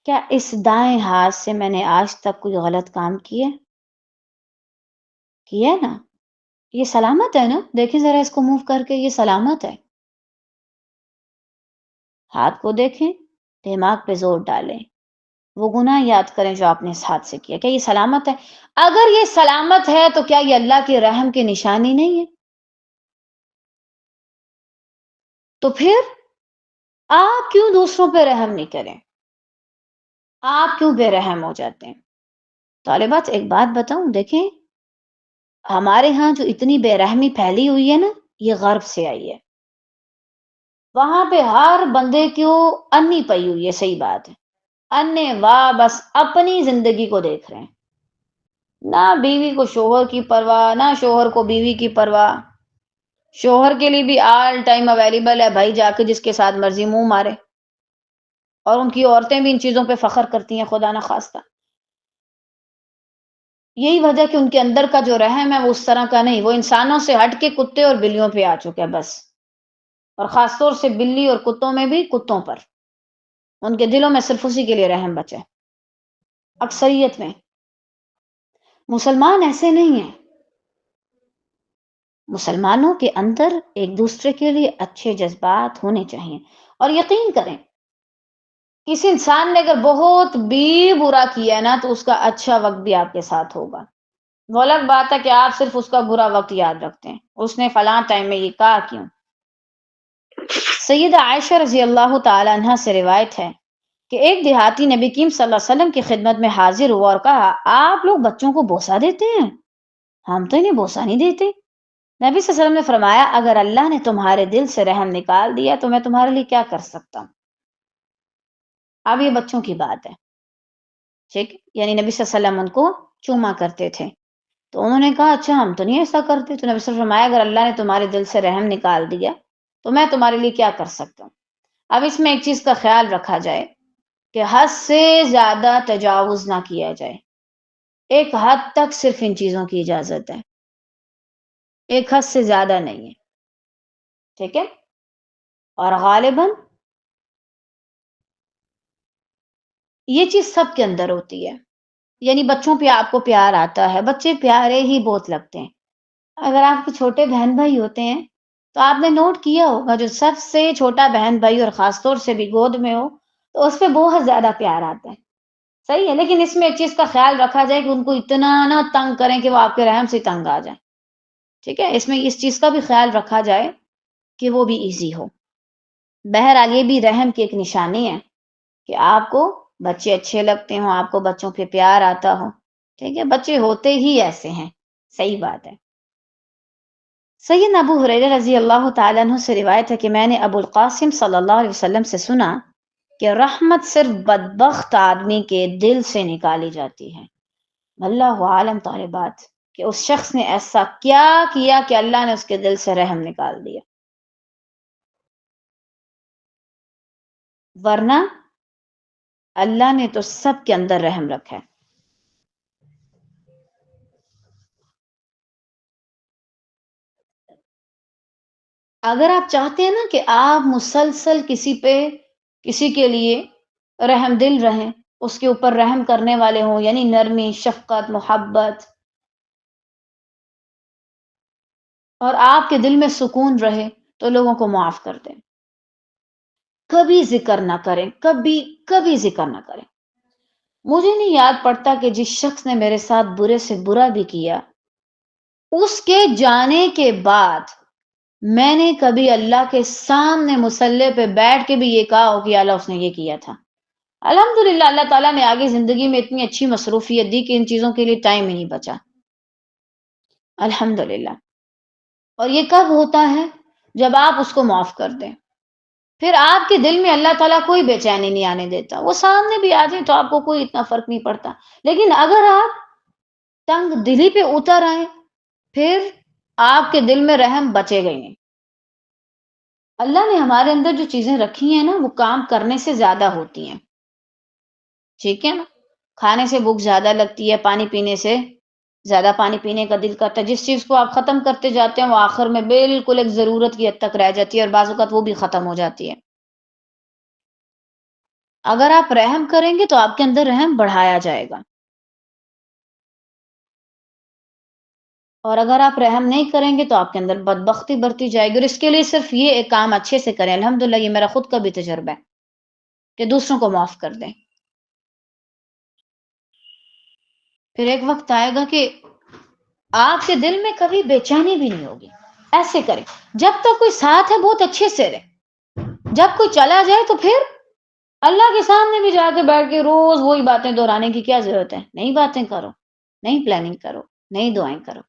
کیا اس دائیں ہاتھ سے میں نے آج تک کوئی غلط کام کیا ہے نا؟ یہ سلامت ہے نا؟ دیکھیں ذرا اس کو موو کر کے، یہ سلامت ہے۔ ہاتھ کو دیکھیں، دماغ پہ زور ڈالیں، وہ گناہ یاد کریں جو آپ نے اس ہاتھ سے کیا، کیا یہ سلامت ہے؟ اگر یہ سلامت ہے تو کیا یہ اللہ کے رحم کی نشانی نہیں ہے؟ تو پھر آپ کیوں دوسروں پہ رحم نہیں کریں؟ آپ کیوں بے رحم ہو جاتے ہیں؟ طالبات ایک بات بتاؤں، دیکھیں ہمارے ہاں جو اتنی بے رحمی پھیلی ہوئی ہے نا، یہ غرب سے آئی ہے۔ وہاں پہ ہر بندے کو انی پئی ہوئی ہے، صحیح بات ہے، انے واہ، بس اپنی زندگی کو دیکھ رہے ہیں، نہ بیوی کو شوہر کی پرواہ، نہ شوہر کو بیوی کی پرواہ۔ شوہر کے لیے بھی آل ٹائم اویلیبل ہے، بھائی جا کے جس کے ساتھ مرضی منہ مارے، اور ان کی عورتیں بھی ان چیزوں پہ فخر کرتی ہیں، خدا نہ خواستہ۔ یہی وجہ کہ ان کے اندر کا جو رحم ہے وہ اس طرح کا نہیں، وہ انسانوں سے ہٹ کے کتے اور بلیوں پہ آ چکے ہیں بس، اور خاص طور سے بلی اور کتوں میں بھی کتوں پر، ان کے دلوں میں صرف اسی کے لیے رحم بچے۔ اکثریت میں مسلمان ایسے نہیں ہیں، مسلمانوں کے اندر ایک دوسرے کے لیے اچھے جذبات ہونے چاہیے، اور یقین کریں کسی انسان نے اگر بہت بھی برا کیا ہے نا تو اس کا اچھا وقت بھی آپ کے ساتھ ہوگا۔ وہ الگ بات ہے کہ آپ صرف اس کا برا وقت یاد رکھتے ہیں، اس نے فلاں ٹائم میں یہ کہا کیوں۔ سیدہ عائشہ رضی اللہ تعالی عنہ سے روایت ہے کہ ایک دیہاتی نبی کریم صلی اللہ علیہ وسلم کی خدمت میں حاضر ہوا اور کہا، آپ لوگ بچوں کو بوسہ دیتے ہیں؟ ہم تو انہیں بوسہ نہیں دیتے۔ نبی صلی اللہ علیہ وسلم نے فرمایا، اگر اللہ نے تمہارے دل سے رحم نکال دیا تو میں تمہارے لیے کیا کر سکتا ہوں؟ اب یہ بچوں کی بات ہے، ٹھیک، یعنی نبی صلی اللہ علیہ وسلم ان کو چوما کرتے تھے، تو انہوں نے کہا اچھا ہم تو نہیں ایسا کرتے، تو نبی صلی اللہ علیہ وسلم نے فرمایا اگر اللہ نے تمہارے دل سے رحم نکال دیا تو میں تمہارے لیے کیا کر سکتا ہوں۔ اب اس میں ایک چیز کا خیال رکھا جائے کہ حد سے زیادہ تجاوز نہ کیا جائے، ایک حد تک صرف ان چیزوں کی اجازت ہے، ایک حد سے زیادہ نہیں ہے، ٹھیک ہے؟ اور غالباً یہ چیز سب کے اندر ہوتی ہے، یعنی بچوں پہ آپ کو پیار آتا ہے، بچے پیارے ہی بہت لگتے ہیں۔ اگر آپ کے چھوٹے بہن بھائی ہوتے ہیں تو آپ نے نوٹ کیا ہوگا جو سب سے چھوٹا بہن بھائی اور خاص طور سے بھی گود میں ہو تو اس پہ بہت زیادہ پیار آتا ہے، صحیح ہے، لیکن اس میں ایک چیز کا خیال رکھا جائے کہ ان کو اتنا نہ تنگ کریں کہ وہ آپ کے رحم سے تنگ آ جائیں، ٹھیک ہے، اس میں اس چیز کا بھی خیال رکھا جائے کہ وہ بھی ایزی ہو۔ بہرحال یہ بھی رحم کی ایک نشانی ہے کہ آپ کو بچے اچھے لگتے ہوں، آپ کو بچوں پہ پیار آتا ہو، ٹھیک ہے، بچے ہوتے ہی ایسے ہیں، صحیح بات ہے۔ سیدنا ابو ہریرہ رضی اللہ تعالیٰ عنہ سے روایت ہے کہ میں نے ابو القاسم صلی اللہ علیہ وسلم سے سنا کہ رحمت صرف بدبخت آدمی کے دل سے نکالی جاتی ہے۔ اللہ عالم طالبات کہ اس شخص نے ایسا کیا کیا کہ اللہ نے اس کے دل سے رحم نکال دیا، ورنہ اللہ نے تو سب کے اندر رحم رکھا ہے۔ اگر آپ چاہتے ہیں نا کہ آپ مسلسل کسی کے لیے رحم دل رہیں، اس کے اوپر رحم کرنے والے ہوں، یعنی نرمی، شفقت، محبت، اور آپ کے دل میں سکون رہے تو لوگوں کو معاف کر دیں، کبھی ذکر نہ کریں، کبھی کبھی ذکر نہ کریں۔ مجھے نہیں یاد پڑتا کہ جس شخص نے میرے ساتھ برے سے برا بھی کیا، اس کے جانے کے بعد میں نے کبھی اللہ کے سامنے مصلی پہ بیٹھ کے بھی یہ کہا ہو کہ اللہ اس نے یہ کیا تھا۔ الحمدللہ اللہ تعالیٰ نے آگے زندگی میں اتنی اچھی مصروفیت دی کہ ان چیزوں کے لیے ٹائم ہی نہیں بچا، الحمدللہ۔ اور یہ کب ہوتا ہے؟ جب آپ اس کو معاف کر دیں، پھر آپ کے دل میں اللہ تعالیٰ کوئی بے چینی نہیں آنے دیتا، وہ سامنے بھی آ جائے تو آپ کو کوئی اتنا فرق نہیں پڑتا، لیکن اگر آپ تنگ دلی پہ اتر آئیں پھر آپ کے دل میں رحم بچے گئے نہیں۔ اللہ نے ہمارے اندر جو چیزیں رکھی ہیں نا وہ کام کرنے سے زیادہ ہوتی ہیں، ٹھیک ہے نا؟ کھانے سے بھوک زیادہ لگتی ہے، پانی پینے سے زیادہ پانی پینے کا دل کرتا ہے۔ جس چیز کو آپ ختم کرتے جاتے ہیں وہ آخر میں بالکل ایک ضرورت کی حد تک رہ جاتی ہے اور بعض اوقات وہ بھی ختم ہو جاتی ہے۔ اگر آپ رحم کریں گے تو آپ کے اندر رحم بڑھایا جائے گا، اور اگر آپ رحم نہیں کریں گے تو آپ کے اندر بدبختی بڑھتی جائے گی، اور اس کے لیے صرف یہ ایک کام اچھے سے کریں۔ الحمدللہ یہ میرا خود کا بھی تجربہ ہے کہ دوسروں کو معاف کر دیں۔ پھر ایک وقت آئے گا کہ آپ کے دل میں کبھی بے چینی بھی نہیں ہوگی۔ ایسے کریں، جب تک کوئی ساتھ ہے بہت اچھے سے رہیں، جب کوئی چلا جائے تو پھر اللہ کے سامنے بھی جا کے بیٹھ کے روز وہی باتیں دہرانے کی کیا ضرورت ہے؟ نئی باتیں کرو، نئی پلاننگ کرو، نئی دعائیں کرو۔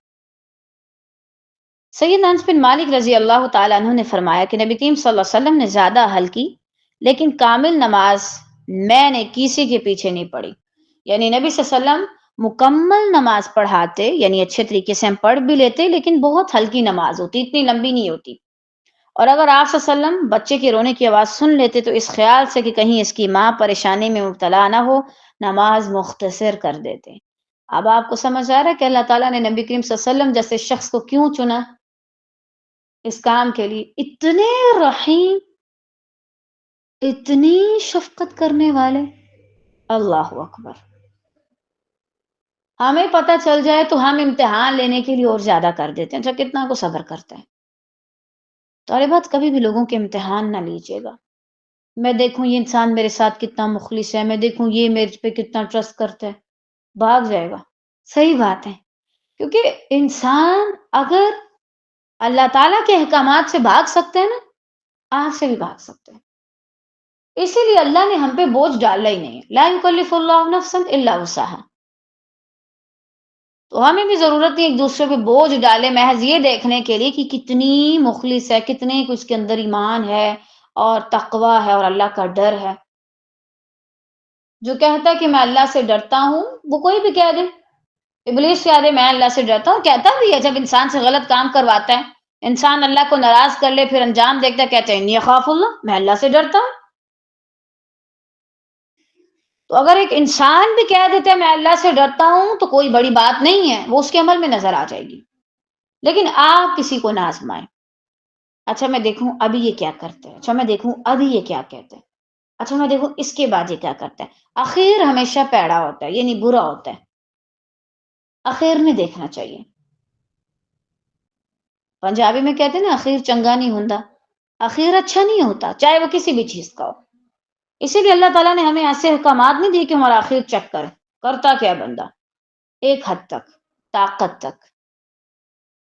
سیدنا انس بن مالک رضی اللہ تعالیٰ عنہ نے فرمایا کہ نبی کریم صلی اللہ علیہ وسلم نے زیادہ ہلکی لیکن کامل نماز میں نے کسی کے پیچھے نہیں پڑھی۔ یعنی نبی صلی اللہ علیہ وسلم مکمل نماز پڑھاتے، یعنی اچھے طریقے سے ہم پڑھ بھی لیتے لیکن بہت ہلکی نماز ہوتی، اتنی لمبی نہیں ہوتی۔ اور اگر آپ صلی اللہ علیہ وسلم بچے کے رونے کی آواز سن لیتے تو اس خیال سے کہ کہیں اس کی ماں پریشانی میں مبتلا نہ ہو، نماز مختصر کر دیتے۔ اب آپ کو سمجھ آ رہا ہے کہ اللہ تعالیٰ نے نبی کریم صلی اللہ علیہ وسلم جیسے شخص کو کیوں چنا اس کام کے لیے؟ اتنے رحیم، اتنی شفقت کرنے والے، اللہ اکبر۔ ہمیں پتہ چل جائے تو ہم امتحان لینے کے لیے اور زیادہ کر دیتے ہیں، اچھا کتنا کو صبر کرتے ہیں۔ طالبات کبھی بھی لوگوں کے امتحان نہ لیجیے گا۔ میں دیکھوں یہ انسان میرے ساتھ کتنا مخلص ہے، میں دیکھوں یہ میرے پہ کتنا ٹرسٹ کرتا ہے، بھاگ جائے گا۔ صحیح بات ہے، کیونکہ انسان اگر اللہ تعالیٰ کے احکامات سے بھاگ سکتے ہیں نا، آپ سے بھی بھاگ سکتے ہیں۔ اسی لیے اللہ نے ہم پہ بوجھ ڈالا ہی نہیں، لا یکلف اللہ نفسا الا وسعها۔ تو ہمیں بھی ضرورت نہیں ایک دوسرے پہ بوجھ ڈالے محض یہ دیکھنے کے لیے کہ کتنی مخلص ہے، کتنے کچھ کے اندر ایمان ہے اور تقوی ہے اور اللہ کا ڈر ہے۔ جو کہتا ہے کہ میں اللہ سے ڈرتا ہوں، وہ کوئی بھی کہہ دے، ابلیس کہہ دے میں اللہ سے ڈرتا ہوں، کہتا بھی ہے جب انسان سے غلط کام کرواتا ہے، انسان اللہ کو ناراض کر لے پھر انجام دیکھتا ہے، کہتا ہے انی اخاف اللہ، میں اللہ سے ڈرتا ہوں۔ تو اگر ایک انسان بھی کہہ دیتا ہے میں اللہ سے ڈرتا ہوں تو کوئی بڑی بات نہیں ہے، وہ اس کے عمل میں نظر آ جائے گی۔ لیکن آپ کسی کو نہ آزمائیں، اچھا میں دیکھوں ابھی یہ کیا کرتا ہے، اچھا میں دیکھوں ابھی یہ کیا کہتا ہے، اچھا میں دیکھوں اس کے بعد یہ کیا کرتا ہے۔ اخیر ہمیشہ پیڑا ہوتا ہے، یعنی برا ہوتا ہے، اخیر میں دیکھنا چاہیے۔ پنجابی میں کہتے ہیں نا اخیر چنگا نہیں ہوندا، اخیر اچھا نہیں ہوتا، چاہے وہ کسی بھی چیز کا ہو۔ اسی لیے اللہ تعالیٰ نے ہمیں ایسے احکامات نہیں دیے کہ ہمارا آخر چیک کرے، کرتا کیا بندہ ایک حد تک، طاقت تک۔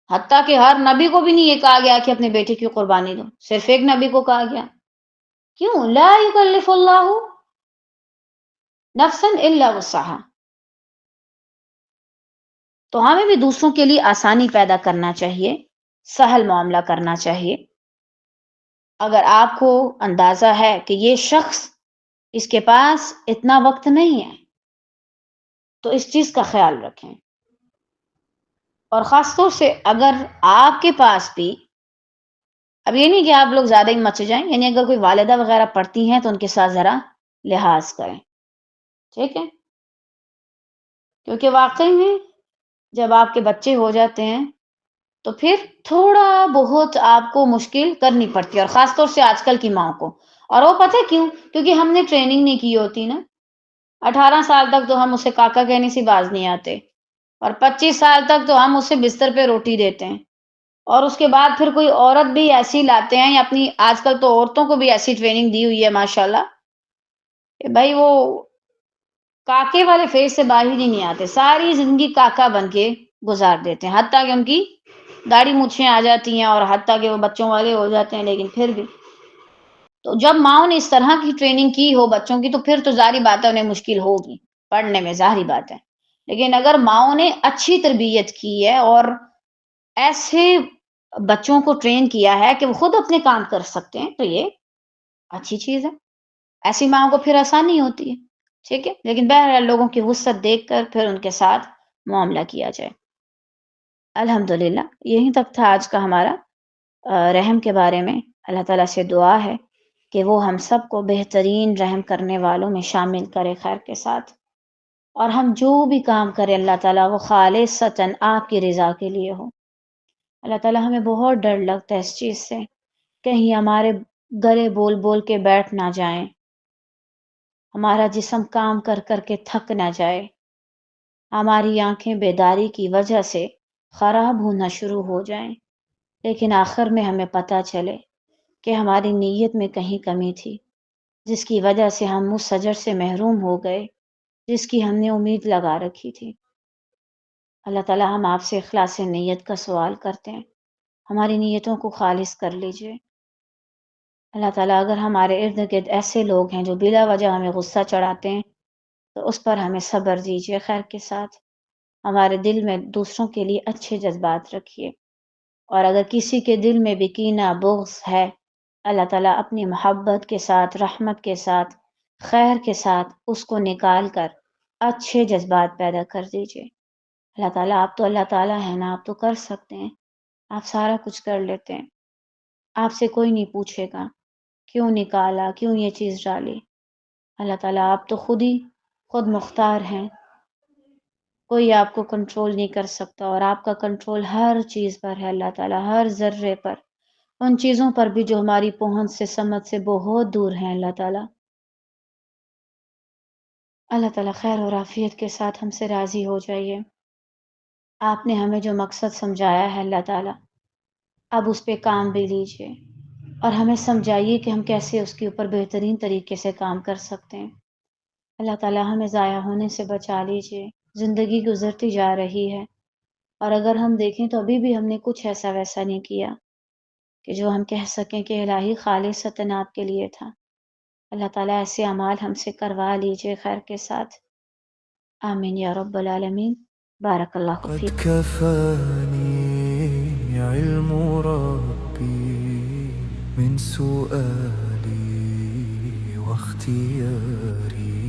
حتیٰ کہ ہر نبی کو بھی نہیں یہ کہا گیا کہ اپنے بیٹے کی قربانی دو، صرف ایک نبی کو کہا گیا، کیوں؟ لا یکلف اللہ نفسا الا وسعها۔ تو ہمیں بھی دوسروں کے لیے آسانی پیدا کرنا چاہیے، سہل معاملہ کرنا چاہیے۔ اگر آپ کو اندازہ ہے کہ یہ شخص اس کے پاس اتنا وقت نہیں ہے تو اس چیز کا خیال رکھیں، اور خاص طور سے اگر آپ کے پاس بھی، اب یہ نہیں کہ آپ لوگ زیادہ ہی مچ جائیں، یعنی اگر کوئی والدہ وغیرہ پڑھتی ہیں تو ان کے ساتھ ذرا لحاظ کریں، ٹھیک ہے؟ کیونکہ واقعی میں جب آپ کے بچے ہو جاتے ہیں تو پھر تھوڑا بہت آپ کو مشکل کرنی پڑتی ہے، اور خاص طور سے آج کل کی ماں کو۔ اور وہ پتہ ہے کیوں؟ کیونکہ ہم نے ٹریننگ نہیں کی ہوتی نا۔ 18 سال تک تو ہم اسے کاکا کہنے سے باز نہیں آتے، اور 25 سال تک تو ہم اسے بستر پہ روٹی دیتے ہیں، اور اس کے بعد پھر کوئی عورت بھی ایسی لاتے ہیں، یا اپنی آج کل تو عورتوں کو بھی ایسی ٹریننگ دی ہوئی ہے ماشاءاللہ کہ بھائی وہ کاکے والے فیس سے باہر ہی نہیں آتے، ساری زندگی کاکا بن کے گزار دیتے ہیں، حتیٰ کہ ان کی داڑھی مونچھیں آ جاتی ہیں اور حتیٰ کہ وہ بچوں والے ہو جاتے ہیں، لیکن پھر بھی تو جب ماؤں نے اس طرح کی ٹریننگ کی ہو بچوں کی تو پھر تو ظاہری بات ہے انہیں مشکل ہوگی پڑھنے میں، ظاہری بات ہے۔ لیکن اگر ماؤں نے اچھی تربیت کی ہے اور ایسے بچوں کو ٹرین کیا ہے کہ وہ خود اپنے کام کر سکتے ہیں تو یہ اچھی چیز ہے، ایسی ماؤں کو پھر آسانی ہوتی ہے، ٹھیک ہے؟ لیکن بہرحال لوگوں کی وسعت دیکھ کر پھر ان کے ساتھ معاملہ کیا جائے۔ الحمدللہ یہیں تک تھا آج کا ہمارا رحم کے بارے میں۔ اللہ تعالیٰ سے دعا ہے کہ وہ ہم سب کو بہترین رحم کرنے والوں میں شامل کرے خیر کے ساتھ، اور ہم جو بھی کام کریں اللہ تعالیٰ وہ خالصتاً آپ کی رضا کے لیے ہو۔ اللہ تعالیٰ ہمیں بہت ڈر لگتا ہے اس چیز سے، کہیں ہمارے گلے بول بول کے بیٹھ نہ جائیں، ہمارا جسم کام کر کر کے تھک نہ جائے، ہماری آنکھیں بیداری کی وجہ سے خراب ہونا شروع ہو جائیں، لیکن آخر میں ہمیں پتہ چلے کہ ہماری نیت میں کہیں کمی تھی، جس کی وجہ سے ہم اس اجر سے محروم ہو گئے جس کی ہم نے امید لگا رکھی تھی۔ اللہ تعالیٰ ہم آپ سے اخلاص نیت کا سوال کرتے ہیں، ہماری نیتوں کو خالص کر لیجئے۔ اللہ تعالیٰ اگر ہمارے ارد گرد ایسے لوگ ہیں جو بلا وجہ ہمیں غصہ چڑھاتے ہیں تو اس پر ہمیں صبر دیجئے خیر کے ساتھ، ہمارے دل میں دوسروں کے لیے اچھے جذبات رکھیے، اور اگر کسی کے دل میں بھی کینہ بغض ہے، اللہ تعالیٰ اپنی محبت کے ساتھ، رحمت کے ساتھ، خیر کے ساتھ اس کو نکال کر اچھے جذبات پیدا کر دیجئے۔ اللہ تعالیٰ آپ تو اللہ تعالیٰ ہیں نا، آپ تو کر سکتے ہیں، آپ سارا کچھ کر لیتے ہیں، آپ سے کوئی نہیں پوچھے گا کیوں نکالا، کیوں یہ چیز ڈالی۔ اللہ تعالیٰ آپ تو خود مختار ہیں، کوئی آپ کو کنٹرول نہیں کر سکتا، اور آپ کا کنٹرول ہر چیز پر ہے اللہ تعالیٰ، ہر ذرے پر، ان چیزوں پر بھی جو ہماری پہنچ سے سمجھ سے بہت دور ہیں اللہ تعالیٰ۔ اللہ تعالیٰ خیر اور عافیت کے ساتھ ہم سے راضی ہو جائیے۔ آپ نے ہمیں جو مقصد سمجھایا ہے اللہ تعالیٰ، اب اس پہ کام بھی لیجئے، اور ہمیں سمجھائیے کہ ہم کیسے اس کے اوپر بہترین طریقے سے کام کر سکتے ہیں۔ اللہ تعالیٰ ہمیں ضائع ہونے سے بچا لیجئے۔ زندگی گزرتی جا رہی ہے، اور اگر ہم دیکھیں تو ابھی بھی ہم نے کچھ ایسا ویسا نہیں کیا کہ جو ہم کہہ سکیں کہ الہی خالصتاً آپ کے لیے تھا۔ اللہ تعالیٰ ایسے اعمال ہم سے کروا لیجئے خیر کے ساتھ، آمین یا رب العالمین۔ بارک اللہ قد فیک۔ كفاني علم ربي من سؤالي واختياري